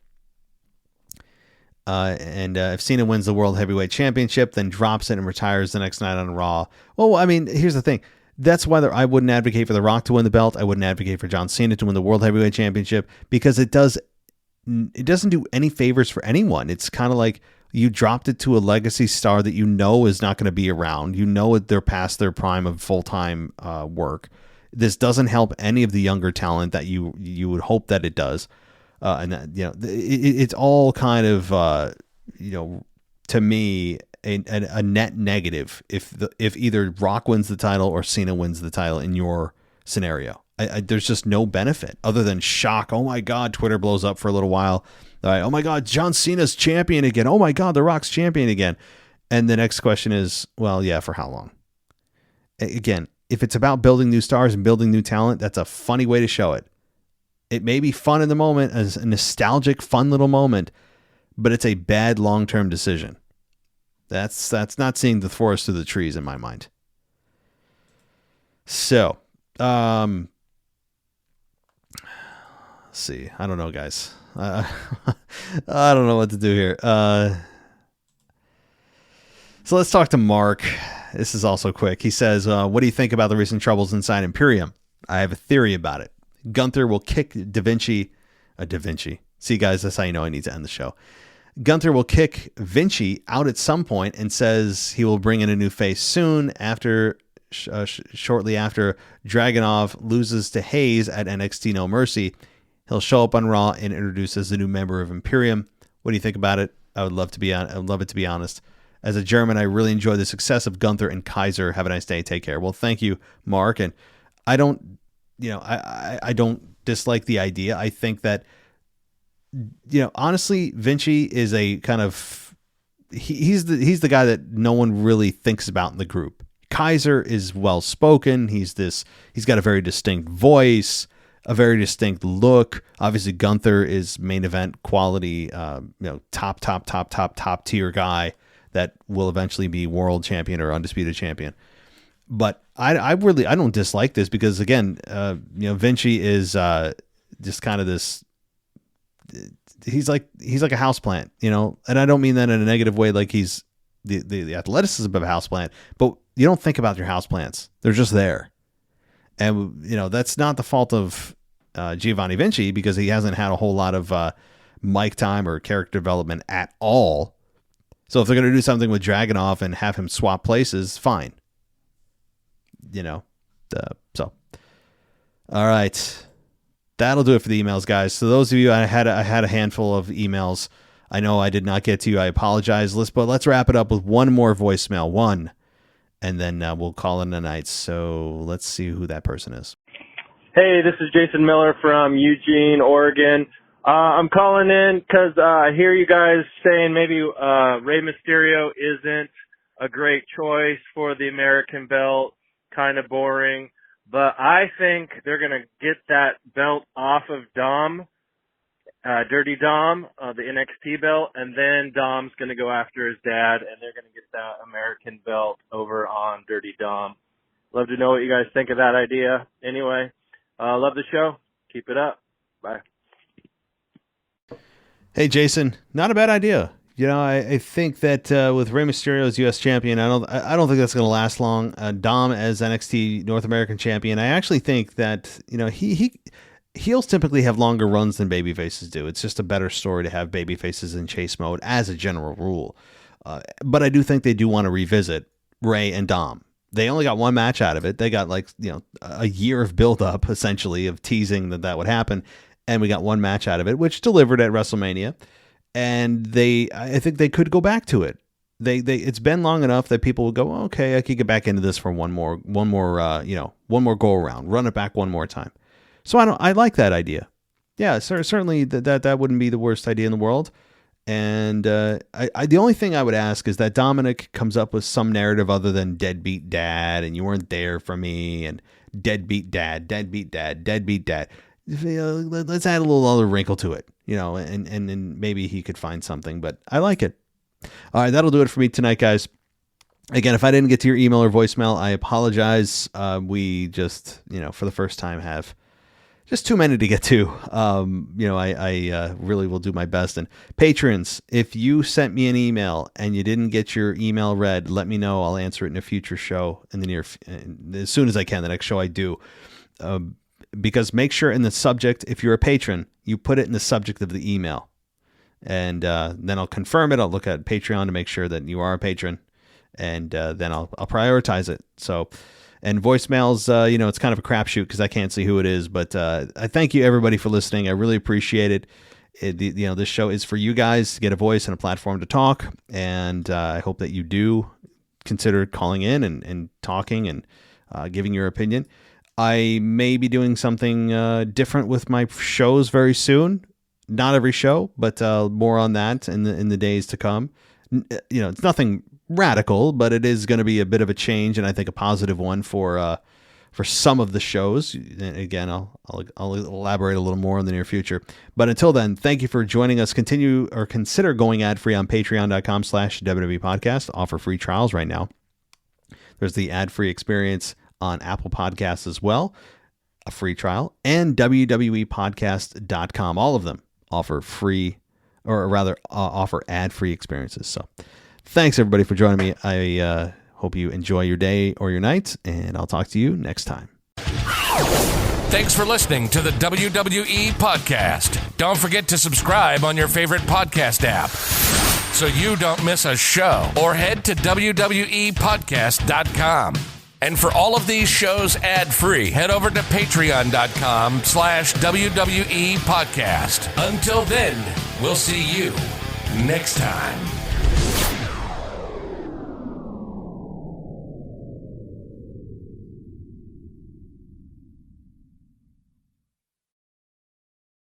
And if Cena wins the World Heavyweight Championship, then drops it and retires the next night on Raw. Well, I mean, here's the thing. That's why I wouldn't advocate for The Rock to win the belt. I wouldn't advocate for John Cena to win the World Heavyweight Championship because it doesn't do any favors for anyone. It's kind of like you dropped it to a legacy star that is not going to be around. They're past their prime of full-time work. This doesn't help any of the younger talent that you would hope that it does. And that, it's all kind of, to me, a net negative if either Rock wins the title or Cena wins the title in your scenario. There's just no benefit other than shock. Oh my God, Twitter blows up for a little while. All right, oh my God, John Cena's champion again. Oh my God, The Rock's champion again. And the next question is, well, yeah, for how long? Again, if it's about building new stars and building new talent, that's a funny way to show it. It may be fun in the moment, as a nostalgic, fun little moment, but it's a bad long-term decision. That's not seeing the forest through the trees in my mind. So, let's see. I don't know, guys. I don't know what to do here. So let's talk to Mark. This is also quick. He says, what do you think about the recent troubles inside Imperium? I have a theory about it. Gunther will kick Da Vinci. See, guys, that's how you know I need to end the show. Gunther will kick Vinci out at some point and says he will bring in a new face soon shortly after Dragunov loses to Hayes at NXT No Mercy. He'll show up on Raw and introduce as a new member of Imperium. What do you think about it? I would love it to be honest. As a German, I really enjoy the success of Gunther and Kaiser. Have a nice day. Take care. Well, thank you, Mark. And I don't, I don't dislike the idea. I think that, honestly, Vinci is a kind of, he's the guy that no one really thinks about in the group. Kaiser is well spoken. He's got a very distinct voice, a very distinct look. Obviously, Gunther is main event quality, top tier guy that will eventually be world champion or undisputed champion. But I don't dislike this because, again, Vinci is just kind of this. He's like a houseplant, and I don't mean that in a negative way. Like he's the athleticism of a houseplant, but you don't think about your houseplants. They're just there. And, that's not the fault of Giovanni Vinci because he hasn't had a whole lot of mic time or character development at all. So if they're going to do something with Dragunov and have him swap places, fine. So. All right. That'll do it for the emails, guys. So those of you, I had a handful of emails. I know I did not get to you. I apologize. But let's wrap it up with one more voicemail. And then we'll call it a night. So let's see who that person is. Hey, this is Jason Miller from Eugene, Oregon. I'm calling in because I hear you guys saying maybe Rey Mysterio isn't a great choice for the American belt, kind of boring. But I think they're going to get that belt off of Dom, Dirty Dom, the NXT belt, and then Dom's going to go after his dad, and they're going to get that American belt over on Dirty Dom. Love to know what you guys think of that idea. Anyway, love the show. Keep it up. Bye. Hey, Jason, not a bad idea. I think that with Rey Mysterio as U.S. champion, I don't think that's going to last long. Dom as NXT North American champion, I actually think that heels typically have longer runs than babyfaces do. It's just a better story to have babyfaces in chase mode as a general rule. But I do think they do want to revisit Rey and Dom. They only got one match out of it. They got a year of build up essentially of teasing that would happen. And we got one match out of it, which delivered at WrestleMania. And I think they could go back to it. It's been long enough that people will go, okay, I could get back into this for one more go around, run it back one more time. So I like that idea. Yeah, certainly that wouldn't be the worst idea in the world. And the only thing I would ask is that Dominic comes up with some narrative other than deadbeat dad and you weren't there for me and deadbeat dad. Let's add a little other wrinkle to it, and maybe he could find something, but I like it. All right, that'll do it for me tonight, guys. Again, if I didn't get to your email or voicemail, I apologize. We just, for the first time have just too many to get to. I really will do my best. And patrons, if you sent me an email and you didn't get your email read, let me know. I'll answer it in a future show as soon as I can. The next show I do. Because make sure in the subject, if you're a patron, you put it in the subject of the email. And then I'll confirm it. I'll look at Patreon to make sure that you are a patron. And then I'll prioritize it. So And voicemails, it's kind of a crapshoot because I can't see who it is. But I thank you, everybody, for listening. I really appreciate it. This show is for you guys to get a voice and a platform to talk. And I hope that you do consider calling in and talking and giving your opinion. I may be doing something different with my shows very soon. Not every show, but more on that in the days to come. It's nothing radical, but it is going to be a bit of a change, and I think a positive one for some of the shows. And again, I'll elaborate a little more in the near future. But until then, thank you for joining us. Continue or consider going ad-free on patreon.com/WWE podcast. Offer free trials right now. There's the ad-free experience on Apple Podcasts as well, a free trial, and WWEpodcast.com. All of them offer free, or rather offer ad-free experiences. So thanks everybody for joining me. I hope you enjoy your day or your night, and I'll talk to you next time. Thanks for listening to the WWE Podcast. Don't forget to subscribe on your favorite podcast app so you don't miss a show, or head to WWEpodcast.com. And for all of these shows ad-free, head over to patreon.com/WWE Podcast. Until then, we'll see you next time.